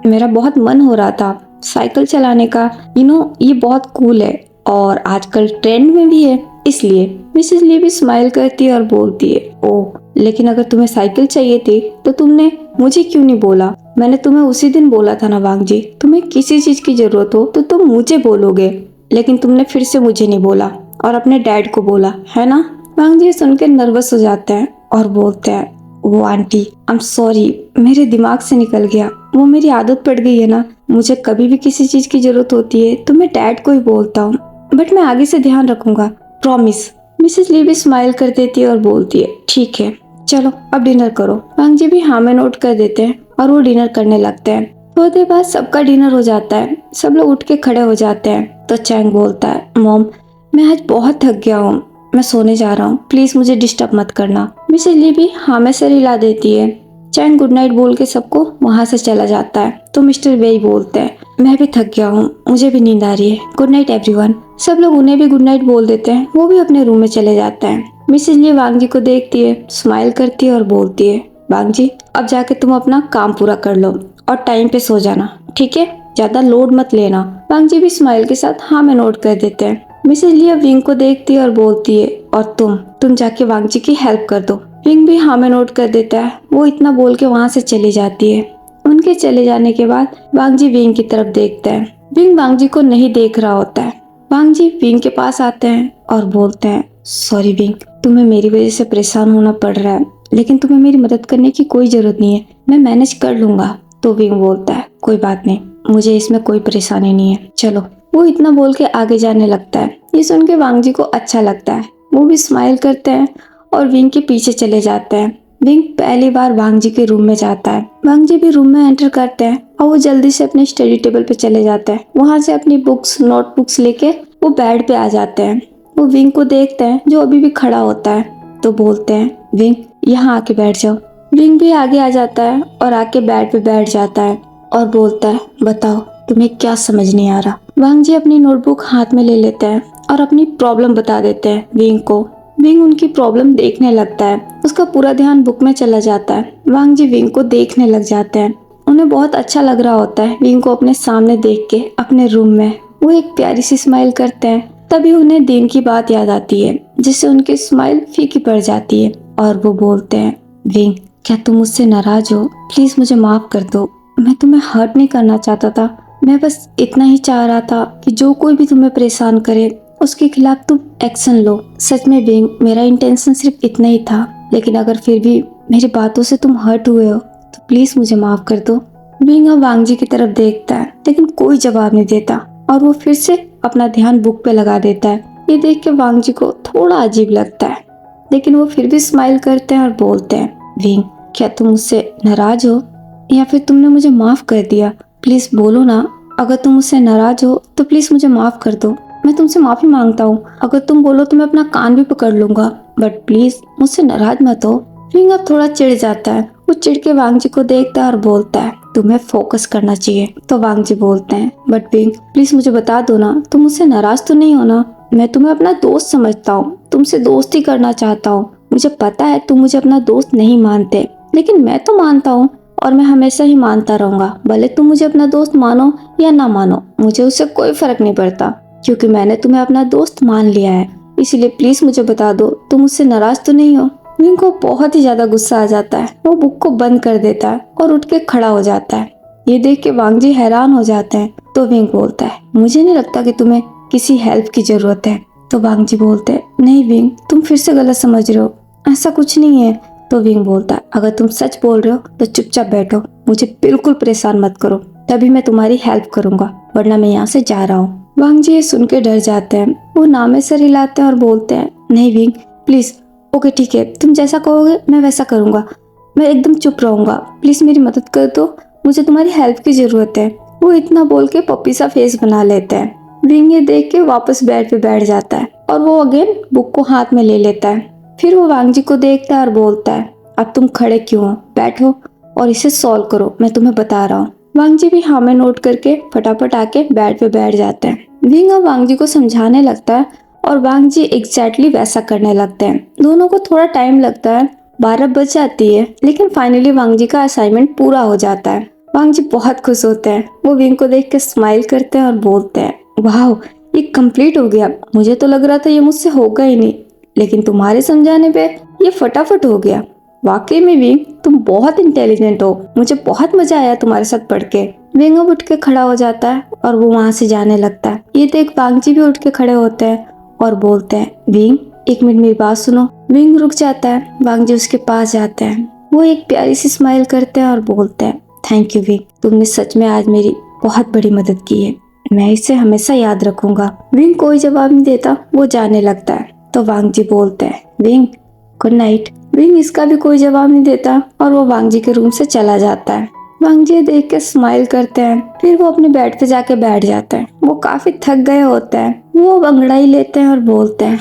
मेरा बहुत मन हो रहा था साइकिल चलाने का, ये बहुत कूल है और आजकल ट्रेंड में भी है, इसलिए। मिसेज ली भी स्माइल करती है और बोलती है, ओह लेकिन अगर तुम्हें साइकिल चाहिए थी तो तुमने मुझे क्यों नहीं बोला? मैंने तुम्हें उसी दिन बोला था ना वांग जी, तुम्हें किसी चीज की जरूरत हो तो तुम मुझे बोलोगे, लेकिन तुमने फिर से मुझे नहीं बोला और अपने डैड को बोला है ना। वांग जी सुनकर नर्वस हो जाते हैं और बोलते हैं, वो आंटी आई एम सॉरी, मेरे दिमाग से निकल गया, वो मेरी आदत पड़ गई है ना, मुझे कभी भी किसी चीज की जरूरत होती है तो मैं डैड को ही बोलता हूँ, बट मैं आगे से ध्यान रखूंगा, प्रॉमिस। मिसेस ली भी स्माइल कर देती है और बोलती है, ठीक है चलो अब डिनर करो। वांग जी भी हाँ में नोट कर देते हैं और वो डिनर करने लगते हैं। थोड़ी देर बाद सबका डिनर हो जाता है, सब लोग उठ के खड़े हो जाते हैं। तो चैंग बोलता है, मॉम मैं आज बहुत थक गया हूँ, मैं सोने जा रहा हूँ, प्लीज मुझे डिस्टर्ब मत करना। मिसेज ली भी हाँ में सर हिला देती है। चैंग गुड नाइट बोल के सबको वहाँ से चला जाता है। तो मिस्टर वेई बोलते हैं, मैं भी थक गया हूँ, मुझे भी नींद आ रही है, गुड नाइट एवरीवन। सब लोग उन्हें भी गुड नाइट बोल देते हैं, वो भी अपने रूम में चले जाते हैं। मिसेज ली वांग जी को देखती है, स्माइल करती है और बोलती है, वांग जी अब जाके तुम अपना काम पूरा कर लो और टाइम पे सो जाना, ठीक है, ज्यादा लोड मत लेना। वांग जी भी स्माइल के साथ हाँ में नोट कर देते हैं। मिसेज ली अब विंग को देखती है और बोलती है, और तुम जाके वांग जी की हेल्प कर दो। विंग भी हाँ में नोट कर देता है। वो इतना बोल के वहाँ से चली जाती है। उनके चले जाने के बाद वांग जी विंग की तरफ देखते हैं। विंग वांग जी को नहीं देख रहा होता है। वांग जी विंग के पास आते हैं और बोलते हैं, सॉरी विंग, तुम्हें मेरी वजह से परेशान होना पड़ रहा है, लेकिन तुम्हें मेरी मदद करने की कोई जरूरत नहीं है, मैं मैनेज कर लूंगा। तो विंग बोलता है कोई बात नहीं, मुझे इसमें कोई परेशानी नहीं है, चलो। वो इतना बोल के आगे जाने लगता है। ये सुन के वांग जी को अच्छा लगता है, वो भी स्माइल करते हैं और विंग के पीछे चले जाते हैं। विंग पहली बार वांग जी के रूम में जाता है। वांग जी भी रूम में एंटर करते हैं और वो जल्दी से अपने स्टडी टेबल पे चले जाते हैं। वहाँ से अपनी बुक्स नोटबुक्स लेके वो बेड पे आ जाते हैं। वो विंग को देखते हैं जो अभी भी खड़ा होता है, तो बोलते हैं विंग यहाँ आके बैठ जाओ। विंग भी आगे आ जाता है और आके बेड पे बैठ जाता है और बोलता है बताओ तुम्हें क्या समझ नहीं आ रहा। वांग जी अपनी नोटबुक हाथ में ले लेते हैं और अपनी प्रॉब्लम बता देते हैं विंग को। विंग उनकी प्रॉब्लम देखने लगता है, उसका पूरा ध्यान बुक में चला जाता है। वांग जी विंग को देखने लग जाते हैं, उन्हें बहुत अच्छा लग रहा होता है विंग को अपने सामने देख के अपने रूम में। वो एक प्यारी सी स्माइल करते हैं। तभी उन्हें दिन की बात याद आती है, जिससे उनकी स्माइल फीकी पड़ जाती है और वो बोलते हैं विंग क्या तुम मुझसे नाराज हो? प्लीज मुझे माफ कर दो, मैं तुम्हें हर्ट नहीं करना चाहता था, मैं बस इतना ही चाह रहा था कि जो कोई भी तुम्हें परेशान करे उसके खिलाफ तुम एक्शन लो। सच में विंग, मेरा इंटेंशन सिर्फ इतना ही था, लेकिन अगर फिर भी मेरी बातों से तुम हर्ट हुए हो तो प्लीज मुझे माफ कर दो। विंग अब वांग जी की तरफ देखता है, लेकिन कोई जवाब नहीं देता और वो फिर से अपना ध्यान बुक पे लगा देता है। ये देख के वांग जी को थोड़ा अजीब लगता है, लेकिन वो फिर भी स्माइल करते हैं और बोलते हैं विंग क्या तुम मुझसे नाराज हो या फिर तुमने मुझे माफ कर दिया? प्लीज बोलो ना, अगर तुम मुझसे नाराज हो तो प्लीज मुझे माफ कर दो, मैं तुमसे माफी मांगता हूँ। अगर तुम बोलो तो मैं अपना कान भी पकड़ लूंगा, बट प्लीज मुझसे नाराज मत हो। विंग अब थोड़ा चिढ़ जाता है, वो चिढ़ के वांग जी को देखता है और बोलता है तुम्हें फोकस करना चाहिए। तो वांग जी बोलते हैं बट विंग प्लीज मुझे बता दो ना, तुम मुझसे नाराज तो नहीं हो ना? मैं तुम्हें अपना दोस्त समझता हूँ, तुमसे दोस्ती करना चाहता हूँ। मुझे पता है तुम मुझे अपना दोस्त नहीं मानते, लेकिन मैं तो मानता हूँ और मैं हमेशा ही मानता रहूंगा। भले तुम मुझे अपना दोस्त मानो या ना मानो, मुझे उससे कोई फर्क नहीं पड़ता, क्योंकि मैंने तुम्हें अपना दोस्त मान लिया है। इसलिए प्लीज मुझे बता दो तुम मुझसे नाराज तो नहीं हो? विंग को बहुत ही ज्यादा गुस्सा आ जाता है, वो बुक को बंद कर देता है और उठ के खड़ा हो जाता है। ये देख के वांग जी हैरान हो जाते हैं। तो विंग बोलता है मुझे नहीं लगता कि तुम्हें किसी हेल्प की जरूरत है। तो वांग जी बोलते हैं नहीं विंग, तुम फिर से गलत समझ रहे हो, ऐसा कुछ नहीं है। तो विंग बोलता है अगर तुम सच बोल रहे हो तो चुपचाप बैठो, मुझे बिल्कुल परेशान मत करो, तभी मैं तुम्हारी हेल्प करूंगा, वरना मैं यहाँ से जा रहा हूँ। वांग जी ये सुन के डर जाते हैं, वो नामे सर हिलाते हैं और बोलते हैं नहीं विंग प्लीज, ओके ठीक है, तुम जैसा कहोगे मैं वैसा करूंगा, मैं एकदम चुप रहूंगा, प्लीज मेरी मदद कर दो, मुझे तुम्हारी हेल्प की जरूरत है। वो इतना बोल के पप्पी सा फेस बना लेते हैं। विंग ये देख के वापस बेड पे बैठ जाता है और वो अगेन बुक को हाथ में ले लेता है। फिर वो वांग जी को देखता है और बोलता है अब तुम खड़े क्यों हो, बैठो और इसे सॉल्व करो, मैं तुम्हें बता रहा हूँ। वांग जी भी हाँ में नोट करके फटाफट आके बेड पे बैठ जाते हैं। विंग अब वांग जी को समझाने लगता है और वांग जी एग्जैक्टली वैसा करने लगते हैं। दोनों को थोड़ा टाइम लगता है, 12 बज जाती है, लेकिन फाइनली वांग जी का असाइनमेंट पूरा हो जाता है। वांग जी बहुत खुश होते हैं, वो विंग को देख के स्माइल करते हैं और बोलते हैं वाह ये कंप्लीट हो गया, मुझे तो लग रहा था ये मुझसे होगा ही नहीं, लेकिन तुम्हारे समझाने पे ये फटाफट हो गया। वाकई में विंग तुम बहुत इंटेलिजेंट हो, मुझे बहुत मजा आया तुम्हारे साथ पढ़ के। विंग अब उठ के खड़ा हो जाता है और वो वहाँ से जाने लगता है। ये देख वांग जी भी उठ के खड़े होते हैं और बोलते हैं विंग एक मिनट मेरी बात सुनो। विंग रुक जाता है, वांग जी उसके पास जाते हैं, वो एक प्यारी सी स्माइल करते हैं और बोलते हैं थैंक यू विंग, तुमने सच में आज मेरी बहुत बड़ी मदद की है, मैं इसे हमेशा याद रखूंगा। विंग कोई जवाब नहीं देता, वो जाने लगता है। तो वांग जी बोलते हैं विंग गुड नाइट। विंग इसका भी कोई जवाब नहीं देता और वो वांग जी के रूम से चला जाता है। वांग जी देख के स्माइल करते हैं, फिर वो अपने बेड पे जाके बैठ जाते हैं। वो काफी थक गए होते हैं, वो अंगड़ाई लेते हैं और बोलते हैं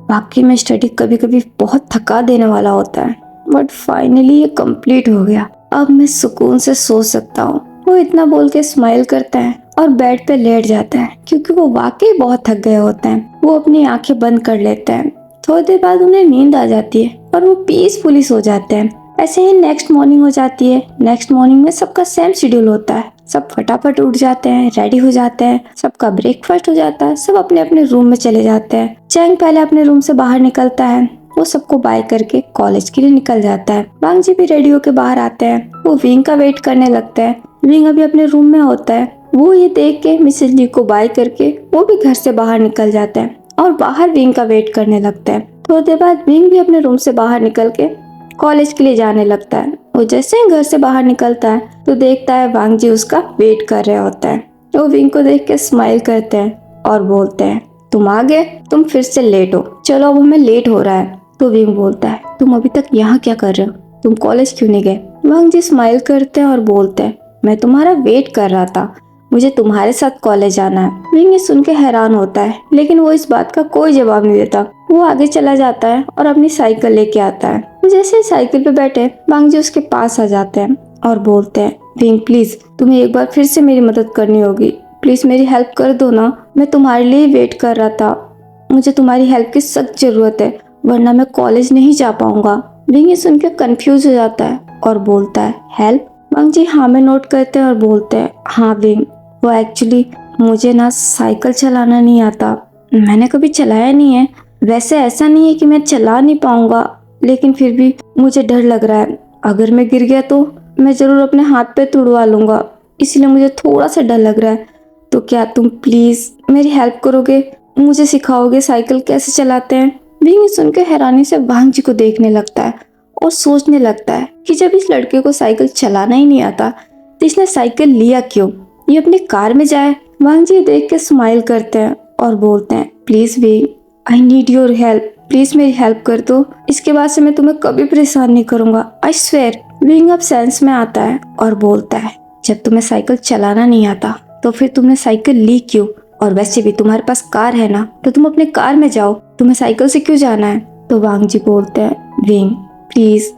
वाकई में स्टडी कभी कभी बहुत थका देने वाला होता है, बट फाइनली ये कंप्लीट हो गया, अब मैं सुकून से सो सकता हूँ। वो इतना बोल के स्माइल करता है और बेड पे लेट जाता है, क्योंकि वो वाकई बहुत थक गए होते हैं। वो अपनी आंखें बंद कर लेते हैं, थोड़ी देर बाद उन्हें नींद आ जाती है और वो पीसफुली सो जाते हैं। ऐसे ही नेक्स्ट मॉर्निंग हो जाती है। नेक्स्ट मॉर्निंग में सबका सेम शेड्यूल होता है, सब फटाफट उठ जाते हैं, रेडी हो जाते हैं, सबका ब्रेकफास्ट हो जाता है, सब अपने अपने रूम में चले जाते हैं। चैंग पहले अपने रूम से बाहर निकलता है, वो सबको बाय करके कॉलेज के लिए निकल जाता है। वांग जी भी रेडी होके बाहर आते हैं, वो विंग का वेट करने लगते हैं। विंग अभी अपने रूम में होता है, वो ये देख के मिसेस ली को बाय करके वो भी घर से बाहर निकल जाता है और बाहर विंग का वेट करने लगता है। थोड़ी देर बाद विंग भी अपने रूम से बाहर निकल के कॉलेज के लिए जाने लगता है। वो जैसे ही घर से बाहर निकलता है तो देखता है वांग जी उसका वेट कर रहे होता है। वो विंग को देख के स्माइल करते हैं और बोलते हैं, तुम आ गए, तुम फिर से लेट हो, चलो अब हमें लेट हो रहा है। तो विंग बोलता है, तुम अभी तक यहाँ क्या कर रहे हो, तुम कॉलेज क्यों नहीं गए? वांग जी स्माइल करते हैं और बोलते हैं, मैं तुम्हारा वेट कर रहा था, मुझे तुम्हारे साथ कॉलेज जाना है। विंग ये सुन के हैरान होता है, लेकिन वो इस बात का कोई जवाब नहीं देता। वो आगे चला जाता है और अपनी साइकिल लेके आता है। जैसे ही साइकिल पे बैठे वांग जी उसके पास आ जाते हैं और बोलते हैं, विंग प्लीज तुम्हें एक बार फिर से मेरी मदद करनी होगी, प्लीज मेरी हेल्प कर दो ना, मैं तुम्हारे लिए वेट कर रहा था, मुझे तुम्हारी हेल्प की सख्त जरूरत है, वरना मैं कॉलेज नहीं जा पाऊंगा। विंग ये सुन के कंफ्यूज हो जाता है और बोलता है, हेल्प? वांग जी हाँ में नोट करते हैं और बोलते हैं, हाँ विंग, वो एक्चुअली मुझे ना साइकिल चलाना नहीं आता, मैंने कभी चलाया नहीं है। वैसे ऐसा नहीं है कि मैं चला नहीं पाऊंगा, लेकिन फिर भी मुझे डर लग रहा है, अगर मैं गिर गया तो मैं जरूर अपने हाथ पे तुड़वा लूंगा, इसलिए मुझे थोड़ा सा डर लग रहा है। तो क्या तुम प्लीज मेरी हेल्प करोगे, मुझे सिखाओगे साइकिल कैसे चलाते हैं? विंग सुन के हैरानी से वांग जी को देखने लगता है और सोचने लगता है कि जब इस लड़के को साइकिल चलाना ही नहीं आता तो इसने साइकिल लिया क्यों, ये अपनी कार में जाए। वांग जी देख के स्माइल करते हैं और बोलते हैं, please wing, I need your help, please मेरी हेल्प कर दो, इसके बाद से मैं तुम्हें कभी परेशान नहीं करूंगा, आई स्वेयर। विंग अब सेंस में आता है और बोलता है, जब तुम्हें साइकिल चलाना नहीं आता तो फिर तुमने साइकिल ली क्यों, और वैसे भी तुम्हारे पास कार है ना, तो तुम अपने कार में जाओ, तुम्हें साइकिल से क्यों जाना है? तो वांग जी बोलते हैं, विंग प्लीज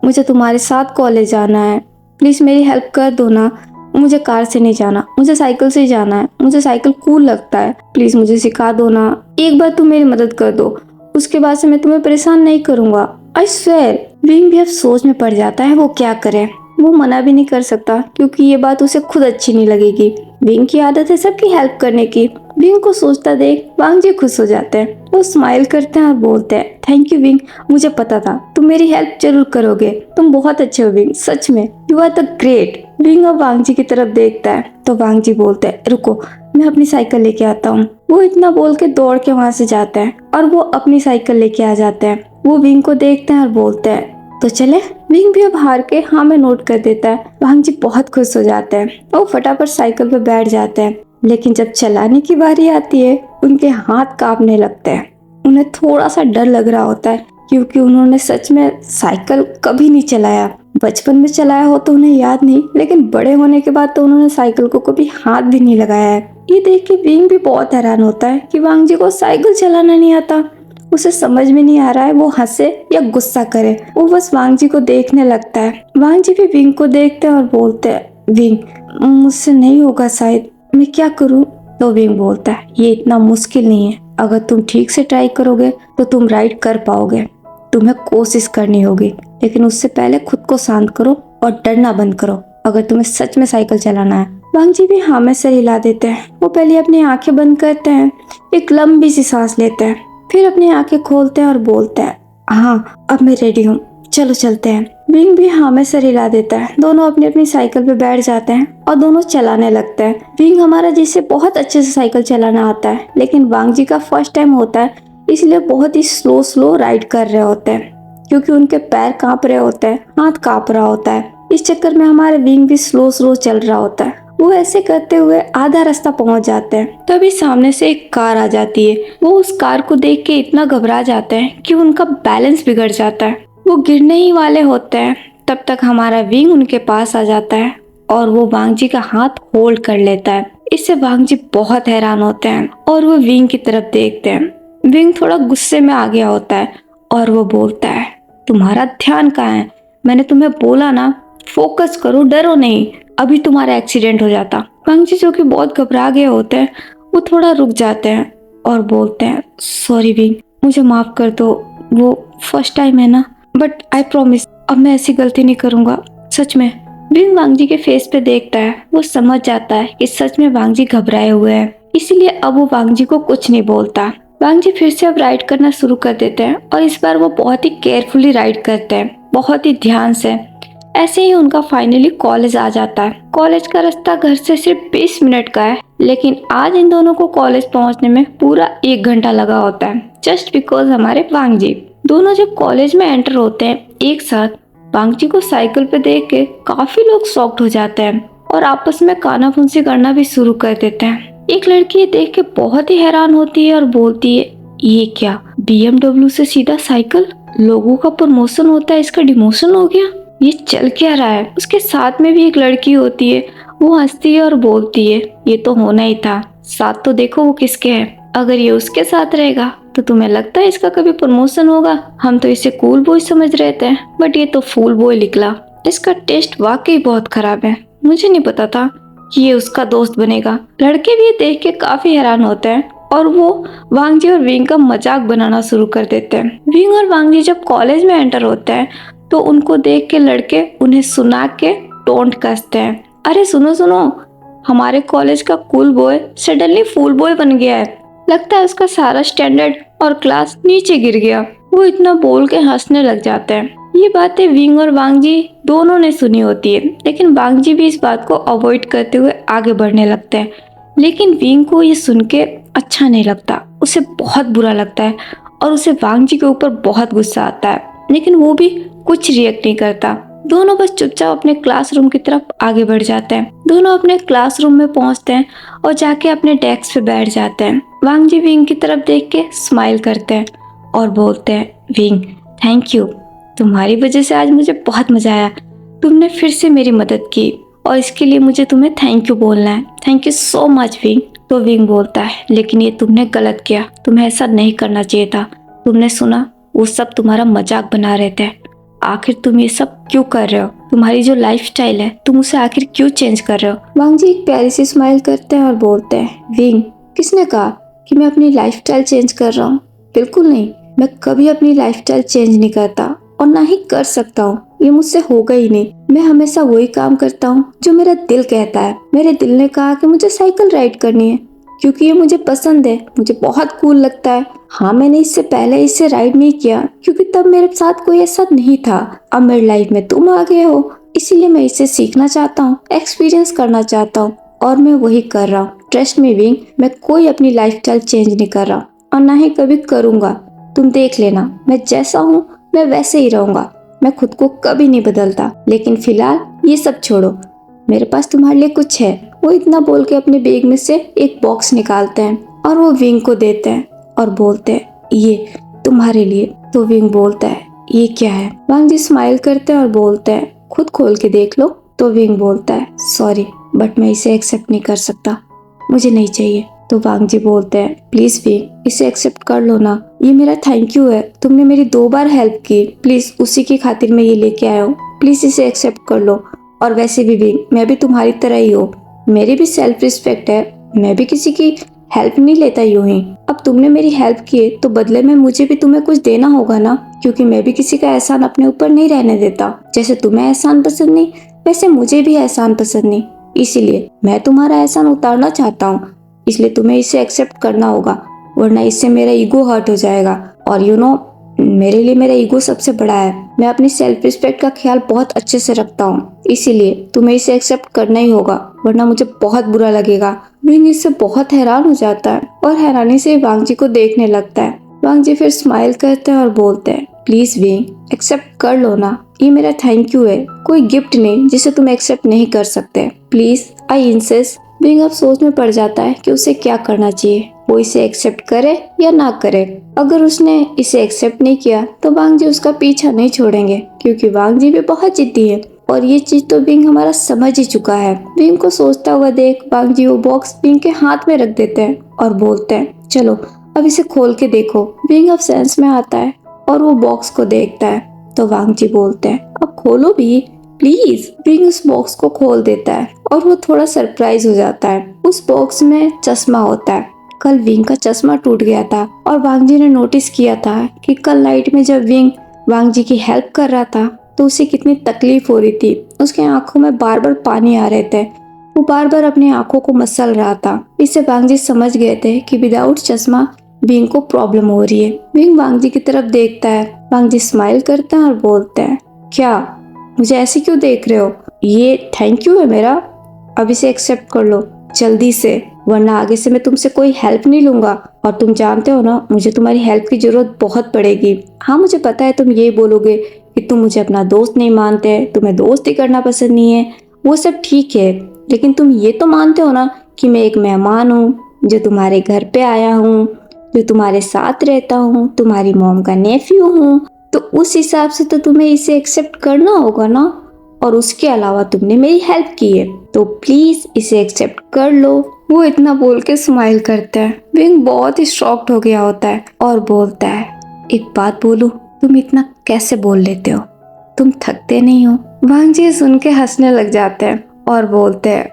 मुझे तुम्हारे साथ कॉलेज जाना है, प्लीज मेरी हेल्प कर दो ना, मुझे कार से नहीं जाना, मुझे साइकिल से ही जाना है, मुझे साइकिल कूल लगता है, प्लीज मुझे सिखा दो ना, एक बार तुम मेरी मदद कर दो, उसके बाद से मैं तुम्हें परेशान नहीं करूंगा, आई स्वेयर। विंग भी अब सोच में पड़ जाता है वो क्या करे, वो मना भी नहीं कर सकता क्योंकि ये बात उसे खुद अच्छी नहीं लगेगी। विंग की आदत है सबकी हेल्प करने की। विंग को सोचता देख वांग जी खुश हो जाते हैं, वो स्माइल करते हैं और बोलते हैं, थैंक यू विंग, मुझे पता था तुम मेरी हेल्प जरूर करोगे, तुम बहुत अच्छे हो विंग, सच में you are the great. Wing अब वांग जी की तरफ देखता है तो वांग जी बोलते हैं, रुको मैं अपनी साइकिल लेके आता हूँ। वो इतना बोल के दौड़ के वहाँ से जाते हैं और वो अपनी साइकिल लेके आ जाते हैं। वो विंग को देखते हैं और बोलते हैं, तो चले। विंग भी अब हार के हाँ में नोट कर देता है। वांग जी बहुत खुश हो जाते हैं, वो फटाफट साइकिल पे बैठ जाते हैं, लेकिन जब चलाने की बारी आती है उनके हाथ कांपने लगते हैं। उन्हें थोड़ा सा डर लग रहा होता है क्योंकि उन्होंने सच में साइकिल कभी नहीं चलाया, बचपन में चलाया हो तो उन्हें याद नहीं, लेकिन बड़े होने के बाद तो उन्होंने साइकिल को कभी हाथ भी नहीं लगाया है। ये देख के विंग भी बहुत हैरान होता है कि वांग जी को साइकिल चलाना नहीं आता। उसे समझ में नहीं आ रहा है वो हंसे या गुस्सा करे, वो बस वांग जी को देखने लगता है। वांग जी भी विंग को देखते हैं और बोलते हैं, विंग मुझसे नहीं होगा शायद, मैं क्या करूं? तो विंग बोलता है, ये इतना मुश्किल नहीं है, अगर तुम ठीक से ट्राई करोगे तो तुम राइड कर पाओगे, तुम्हें कोशिश करनी होगी, लेकिन उससे पहले खुद को शांत करो और डरना बंद करो अगर तुम्हें सच में साइकिल चलाना है। वांग जी भी हाँ में सर हिला देते हैं। वो पहले अपनी आंखें बंद करते हैं, एक लंबी सी सांस लेते हैं, फिर अपनी आंखें खोलते हैं और बोलते हैं, हाँ अब मैं रेडी हूँ, चलो चलते हैं। विंग भी हाँ में सर हिला देता है। दोनों अपनी अपनी साइकिल पे बैठ जाते हैं और दोनों चलाने लगते हैं। विंग हमारा जिसे बहुत अच्छे से साइकिल चलाना आता है, लेकिन वांग जी का फर्स्ट टाइम होता है, इसलिए बहुत ही स्लो स्लो राइड कर रहे होते हैं क्योंकि उनके पैर कांप रहे होते हैं, हाथ कांप रहा होता है। इस चक्कर में हमारे विंग भी स्लो स्लो चल रहा होता है। वो ऐसे करते हुए आधा रास्ता पहुंच जाते हैं, तभी सामने से एक कार आ जाती है। वो उस कार को देख के इतना घबरा जाते हैं कि उनका बैलेंस बिगड़ जाता है, वो गिरने ही वाले होते हैं। तब तक हमारा विंग उनके पास आ जाता है और वो वांग जी का हाथ होल्ड कर लेता है। इससे वांग जी बहुत हैरान होते हैं और वो विंग की तरफ देखते हैं। विंग थोड़ा गुस्से में आ गया होता है और वो बोलता है, तुम्हारा ध्यान कहाँ है, मैंने तुम्हें बोला ना फोकस करो, डरो नहीं, अभी तुम्हारा एक्सीडेंट हो जाता। वांग जी जो कि बहुत घबरा गए होते हैं, वो थोड़ा रुक जाते हैं और बोलते हैं, सॉरी विंग, मुझे माफ कर दो, वो फर्स्ट टाइम है ना, बट आई प्रॉमिस अब मैं ऐसी गलती नहीं करूंगा, सच में। विंग वांग जी के फेस पे देखता है, वो समझ जाता है कि सच में वांग जी घबराए हुए हैं, इसीलिए अब वो वांग जी को कुछ नहीं बोलता। वांग जी फिर से अब राइड करना शुरू कर देते हैं और इस बार वो बहुत ही केयरफुली राइड करते हैं, बहुत ही ध्यान से, ऐसे ही उनका फाइनली कॉलेज आ जाता है। कॉलेज का रास्ता घर से सिर्फ 20 मिनट का है, लेकिन आज इन दोनों को कॉलेज पहुंचने में पूरा 1 घंटा लगा होता है, जस्ट बिकॉज हमारे वांगजी। दोनों जब कॉलेज में एंटर होते हैं एक साथ, वांगजी को साइकिल पे देख के काफी लोग शॉक्ड हो जाते हैं और आपस में कानाफूसी करना भी शुरू कर देते हैं। एक लड़की ये देख के बहुत ही हैरान होती है और बोलती है, ये क्या, BMW से सीधा साइकिल? लोगों का प्रमोशन होता है, इसका डिमोशन हो गया? ये चल क्या रहा है? उसके साथ में भी एक लड़की होती है, वो हंसती है और बोलती है, ये तो होना ही था, साथ तो देखो वो किसके है। अगर ये उसके साथ रहेगा तो तुम्हें लगता है इसका कभी प्रमोशन होगा? हम तो इसे कूल बॉय समझ रहे थे, बट ये तो फूल बॉय निकला। इसका टेस्ट वाकई बहुत खराब है, मुझे नहीं पता था कि ये उसका दोस्त बनेगा। लड़के भी ये देख के काफी हैरान होते हैं और वो वांगजी और विंग का मजाक बनाना शुरू कर देते हैं। विंग और वांगजी जब कॉलेज में एंटर होते हैं तो उनको देख के लड़के उन्हें सुना के टोंट कसते हैं, अरे सुनो सुनो, हमारे कॉलेज का कूल बॉय सडनली फूल बॉय बन गया है, लगता है उसका सारा स्टैंडर्ड और क्लास नीचे गिर गया। वो इतना बोल के हंसने लग जाते हैं। ये बातें विंग और वांगजी दोनों ने सुनी होती है, लेकिन वांगजी भी इस बात को अवॉइड करते हुए आगे बढ़ने लगते हैं। लेकिन विंग को ये सुन के अच्छा नहीं लगता, उसे बहुत बुरा लगता है और उसे वांगजी के ऊपर बहुत गुस्सा आता है, लेकिन वो भी कुछ रिएक्ट नहीं करता। दोनों बस चुपचाप अपने क्लासरूम की तरफ आगे बढ़ जाते हैं। दोनों अपने क्लासरूम में पहुंचते हैं और जाके अपने डेस्क पे बैठ जाते हैं। वांगजी विंग की तरफ देख के स्माइल करते हैं और बोलते हैं, विंग थैंक यू, तुम्हारी वजह से आज मुझे बहुत मजा आया, तुमने फिर से मेरी मदद की और इसके लिए मुझे तुम्हें थैंक यू बोलना है, thank you so much wing. तो विंग बोलता है, लेकिन ये तुमने गलत किया, तुम्हें ऐसा नहीं करना चाहिए था। तुमने सुना, वो सब तुम्हारा मजाक बना रहे थे, आखिर तुम ये सब क्यों कर रहे हो? तुम्हारी जो लाइफस्टाइल है तुम उसे आखिर क्यों चेंज कर रहे हो? वांगजी एक प्यारी सी स्माइल करते हैं और बोलते हैं, विंग किसने कहा कि मैं अपनी लाइफस्टाइल चेंज कर रहा हूँ? बिल्कुल नहीं, मैं कभी अपनी लाइफस्टाइल चेंज नहीं करता और ना ही कर सकता हूँ, ये मुझसे होगा ही नहीं। मैं हमेशा वही काम करता हूँ जो मेरा दिल कहता है। मेरे दिल ने कहा कि मुझे साइकिल राइड करनी है क्योंकि ये मुझे पसंद है, मुझे बहुत कूल लगता है। हाँ, मैंने इससे पहले इसे राइड नहीं किया क्योंकि तब मेरे साथ कोई ऐसा नहीं था। अब मेरी लाइफ में तुम आ गए हो, इसीलिए मैं इसे सीखना चाहता हूँ, एक्सपीरियंस करना चाहता हूँ और मैं वही कर रहा हूँ। ट्रस्ट मी विंग, मैं कोई अपनी लाइफस्टाइल चेंज नहीं कर रहा और ना ही कभी करूँगा। तुम देख लेना, मैं जैसा हूँ मैं वैसे ही रहूंगा, मैं खुद को कभी नहीं बदलता। लेकिन फिलहाल ये सब छोड़ो, मेरे पास तुम्हारे लिए कुछ है। वो इतना बोल के अपने बैग में से एक बॉक्स निकालते हैं और वो विंग को देते हैं और बोलते हैं, ये तुम्हारे लिए। तो विंग बोलता है, ये क्या है? वांगजी स्माइल करते हैं और बोलते हैं, खुद खोल के देख लो। तो विंग बोलता है, सॉरी बट मैं इसे एक्सेप्ट नहीं कर सकता, मुझे नहीं चाहिए। तो वांगजी बोलते हैं, प्लीज विंग इसे एक्सेप्ट कर लो ना, ये मेरा थैंक यू है, तुमने मेरी 2 बार हेल्प की, प्लीज उसी की खातिर मैं ये लेके आया हूँ, प्लीज इसे एक्सेप्ट कर लो। और वैसे भी विंग, मैं भी तुम्हारी तरह ही हूँ, मेरी भी सेल्फ रिस्पेक्ट है, मैं भी किसी की हेल्प नहीं लेता यूं ही। अब तुमने मेरी हेल्प की है तो बदले में मुझे भी तुम्हें कुछ देना होगा ना, क्योंकि मैं भी किसी का एहसान अपने ऊपर नहीं रहने देता। जैसे तुम्हें एहसान पसंद नहीं, वैसे मुझे भी एहसान पसंद नहीं, इसीलिए मैं तुम्हारा एहसान उतारना चाहता हूँ, इसलिए तुम्हें इसे एक्सेप्ट करना होगा, वरना इससे मेरा ईगो हर्ट हो जाएगा। और यू नो, मेरे लिए मेरा ईगो सबसे बड़ा है, मैं अपनी सेल्फ रिस्पेक्ट का ख्याल बहुत अच्छे से रखता हूँ, इसीलिए तुम्हें इसे एक्सेप्ट करना ही होगा, वरना मुझे बहुत बुरा लगेगा। विंग इससे बहुत हैरान हो जाता है और हैरानी से वांगजी को देखने लगता है। वांगजी फिर स्माइल करते हैं और बोलते हैं, प्लीज विंग एक्सेप्ट कर लो ना, ये मेरा थैंक यू है, कोई गिफ्ट नहीं जिसे तुम एक्सेप्ट नहीं कर सकते, प्लीज आई इंसिस्ट। विंग अब सोच में पड़ जाता है कि उसे क्या करना चाहिए, वो इसे एक्सेप्ट करे या ना करे। अगर उसने इसे एक्सेप्ट नहीं किया तो वांगजी उसका पीछा नहीं छोड़ेंगे, क्योंकि वांगजी भी बहुत जिद्दी है और ये चीज तो विंग हमारा समझ ही चुका है। विंग को सोचता हुआ देख वांगजी वो बॉक्स विंग के हाथ में रख देते हैं और बोलते हैं, चलो अब इसे खोल के देखो। विंग अब सेंस में आता है और वो बॉक्स को देखता है। तो वांगजी बोलते हैं, अब खोलो भी प्लीज। विंग उस बॉक्स को खोल देता है और वो थोड़ा सरप्राइज हो जाता है। उस बॉक्स में चश्मा होता है। कल विंग का चश्मा टूट गया था और वांगजी ने नोटिस किया था कि कल नाइट में जब विंग वांगजी की हेल्प कर रहा था तो उसे कितनी तकलीफ हो रही थी, उसके आंखों में बार बार पानी आ रहे थे, वो बार बार अपनी आंखों को मसल रहा था। इससे वांगजी समझ गए थे कि विदाउट चश्मा विंग को प्रॉब्लम हो रही है। विंग वांगजी की तरफ देखता है, वांगजी स्माइल करते हैं और बोलते हैं, क्या मुझे ऐसे क्यों देख रहे हो? ये थैंक यू है मेरा, अब इसे एक्सेप्ट कर लो जल्दी से, वरना आगे से मैं तुमसे कोई हेल्प नहीं लूंगा। और तुम जानते हो ना, मुझे तुम्हारी हेल्प की जरूरत बहुत पड़ेगी। हाँ मुझे पता है तुम ये बोलोगे कि तुम मुझे अपना दोस्त नहीं मानते, तुम्हें दोस्ती करना पसंद नहीं है, वो सब ठीक है, लेकिन तुम ये तो मानते हो ना कि मैं एक मेहमान हूँ जो तुम्हारे घर पे आया हूँ, जो तुम्हारे साथ रहता हूँ, तुम्हारी मॉम का नेफ्यू हूँ, तो उस हिसाब से तो तुम्हें इसे एक्सेप्ट करना होगा ना। और उसके अलावा तुमने मेरी हेल्प की है, तो प्लीज इसे एक्सेप्ट कर लो। वो इतना बोल के स्माइल करता है। विंग बहुत ही शॉक्ड हो गया होता है और बोलता है, एक बात बोलूं, तुम इतना कैसे बोल लेते हो? तुम थकते नहीं हो? वांग जी सुन के हंसने लग जाते हैं और बोलते हैं,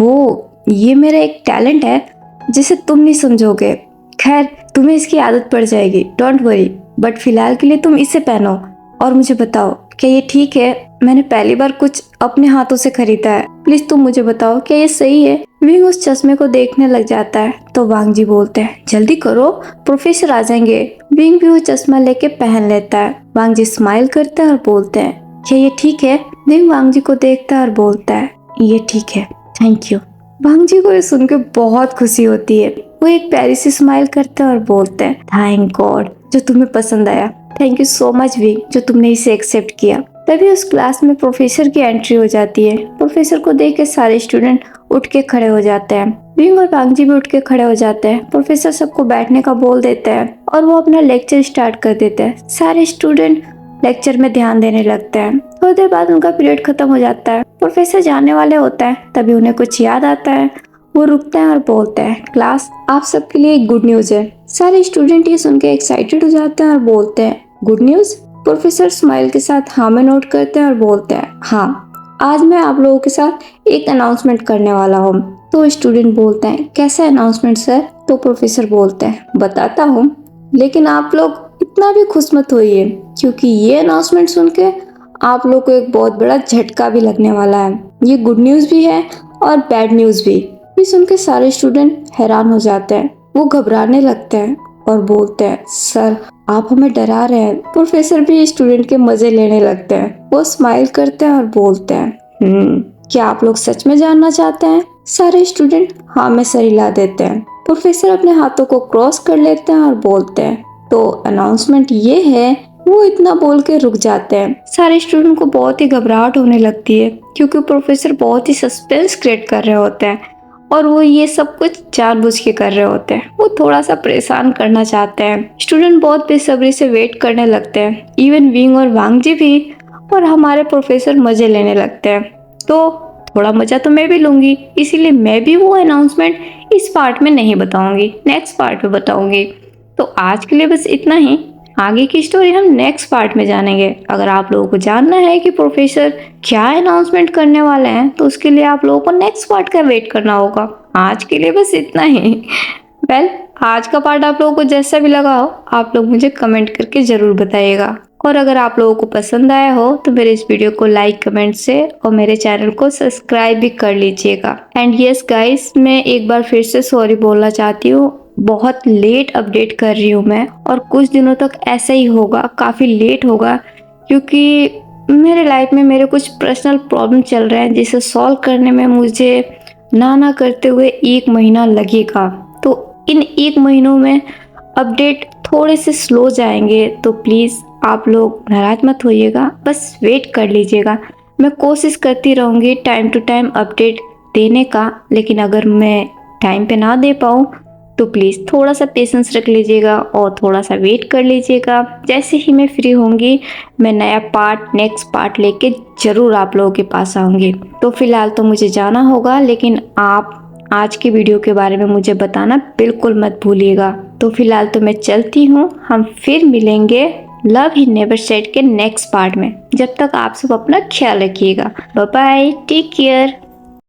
वो ये मेरा एक टैलेंट है जिसे तुम नहीं समझोगे। खैर तुम्हें इसकी आदत पड़ जाएगी, डोंट वरी, बट फिलहाल के लिए तुम इसे पहनो और मुझे बताओ क्या ये ठीक है? मैंने पहली बार कुछ अपने हाथों से खरीदा है, प्लीज तुम मुझे बताओ क्या ये सही है? विंग उस चश्मे को देखने लग जाता है तो वांग जी बोलते हैं, जल्दी करो प्रोफेसर आ जाएंगे। विंग भी वो चश्मा लेके पहन लेता है। वांग जी स्माइल करते हैं और बोलते हैं, क्या ये ठीक है? विंग वांग जी को देखता है और बोलता है, ये ठीक है, थैंक यू। वांग जी को ये सुन के बहुत खुशी होती है। वो एक प्यारी सी स्माइल करते हैं और बोलते हैं, थैंक गॉड जो तुम्हें पसंद आया, thank you so much wing जो तुमने इसे एक्सेप्ट किया। तभी उस क्लास में प्रोफेसर की एंट्री हो जाती है। प्रोफेसर को देख के सारे स्टूडेंट उठ के खड़े हो जाते हैं। विंग और वांग जी भी उठ के खड़े हो जाते हैं। प्रोफेसर सबको बैठने का बोल देते हैं और वो अपना लेक्चर स्टार्ट कर देते हैं। सारे स्टूडेंट लेक्चर में ध्यान देने लगते हैं। थोड़ी देर बाद उनका पीरियड खत्म हो जाता है। प्रोफेसर जाने वाले होता है, तभी उन्हें कुछ याद आता है। वो रुकते हैं और बोलते हैं, क्लास आप सबके लिए एक गुड न्यूज है। सारे स्टूडेंट ये सुन के एक्साइटेड हो जाते हैं और बोलते हैं, गुड न्यूज? प्रोफेसर स्माइल के साथ हाँ में नोट करते हैं और बोलते हैं, हाँ आज मैं आप लोगों के साथ एक अनाउंसमेंट करने वाला हूँ। तो स्टूडेंट बोलते हैं, कैसा अनाउंसमेंट सर? तो प्रोफेसर बोलते हैं, बताता हूँ, लेकिन आप लोग इतना भी खुश मत होइए, क्योंकि ये अनाउंसमेंट सुन के आप लोग को एक बहुत बड़ा झटका भी लगने वाला है। ये गुड न्यूज भी है और बैड न्यूज भी। ये सुन के सारे स्टूडेंट हैरान हो जाते हैं। वो घबराने लगते हैं और बोलते हैं, सर आप हमें डरा रहे हैं। प्रोफेसर भी स्टूडेंट के मजे लेने लगते हैं। वो स्माइल करते हैं और बोलते हैं, क्या आप लोग सच में जानना चाहते हैं? सारे स्टूडेंट हाँ में सर हिला देते हैं। प्रोफेसर अपने हाथों को क्रॉस कर लेते हैं और बोलते हैं, तो अनाउंसमेंट ये है। वो इतना बोल के रुक जाते हैं। सारे स्टूडेंट को बहुत ही घबराहट होने लगती है, क्योंकि प्रोफेसर बहुत ही सस्पेंस क्रिएट कर रहे होते हैं और वो ये सब कुछ जानबूझ के कर रहे होते हैं। वो थोड़ा सा परेशान करना चाहते हैं। स्टूडेंट बहुत बेसब्री से वेट करने लगते हैं, इवन विंग और वांग जी भी। और हमारे प्रोफेसर मजे लेने लगते हैं। तो थोड़ा मजा तो मैं भी लूंगी, इसीलिए मैं भी वो अनाउंसमेंट इस पार्ट में नहीं बताऊंगी, नेक्स्ट पार्ट में बताऊंगी। तो आज के लिए बस इतना ही। आगे की स्टोरी हम नेक्स्ट पार्ट में जानेंगे। अगर आप लोगों को जानना है कि प्रोफेसर क्या अनाउंसमेंट करने वाले हैं, तो उसके लिए आप लोगों को नेक्स्ट पार्ट का वेट करना होगा। आज के लिए बस इतना ही। वेल, आज का पार्ट आप लोगों को जैसा भी लगा हो, आप लोग मुझे कमेंट करके जरूर बताइएगा। और अगर आप लोगों को पसंद आया हो तो मेरे इस वीडियो को लाइक, कमेंट से और मेरे चैनल को सब्सक्राइब भी कर लीजिएगा। एंड यस गाइस, मैं एक बार फिर से सॉरी बोलना चाहती हूँ। बहुत लेट अपडेट कर रही हूँ मैं, और कुछ दिनों तक ऐसा ही होगा, काफ़ी लेट होगा, क्योंकि मेरे लाइफ में मेरे कुछ पर्सनल प्रॉब्लम चल रहे हैं जिसे सॉल्व करने में मुझे ना करते हुए 1 महीना लगेगा। तो इन 1 महीनों में अपडेट थोड़े से स्लो जाएंगे, तो प्लीज़ आप लोग नाराज मत होइएगा, बस वेट कर लीजिएगा। मैं कोशिश करती रहूँगी टाइम टू टाइम अपडेट देने का, लेकिन अगर मैं टाइम पे ना दे पाऊँ तो प्लीज़ थोड़ा सा पेशेंस रख लीजिएगा और थोड़ा सा वेट कर लीजिएगा। जैसे ही मैं फ्री होंगी, मैं नया पार्ट, नेक्स्ट पार्ट लेके ज़रूर आप लोगों के पास आऊँगी। तो फिलहाल तो मुझे जाना होगा, लेकिन आप आज की वीडियो के बारे में मुझे बताना बिल्कुल मत भूलिएगा। तो फिलहाल तो मैं चलती हूँ, हम फिर मिलेंगे लव ही नेवर सेड के नेक्स्ट पार्ट में। जब तक आप सब अपना ख्याल रखिएगा। Bye bye, take care.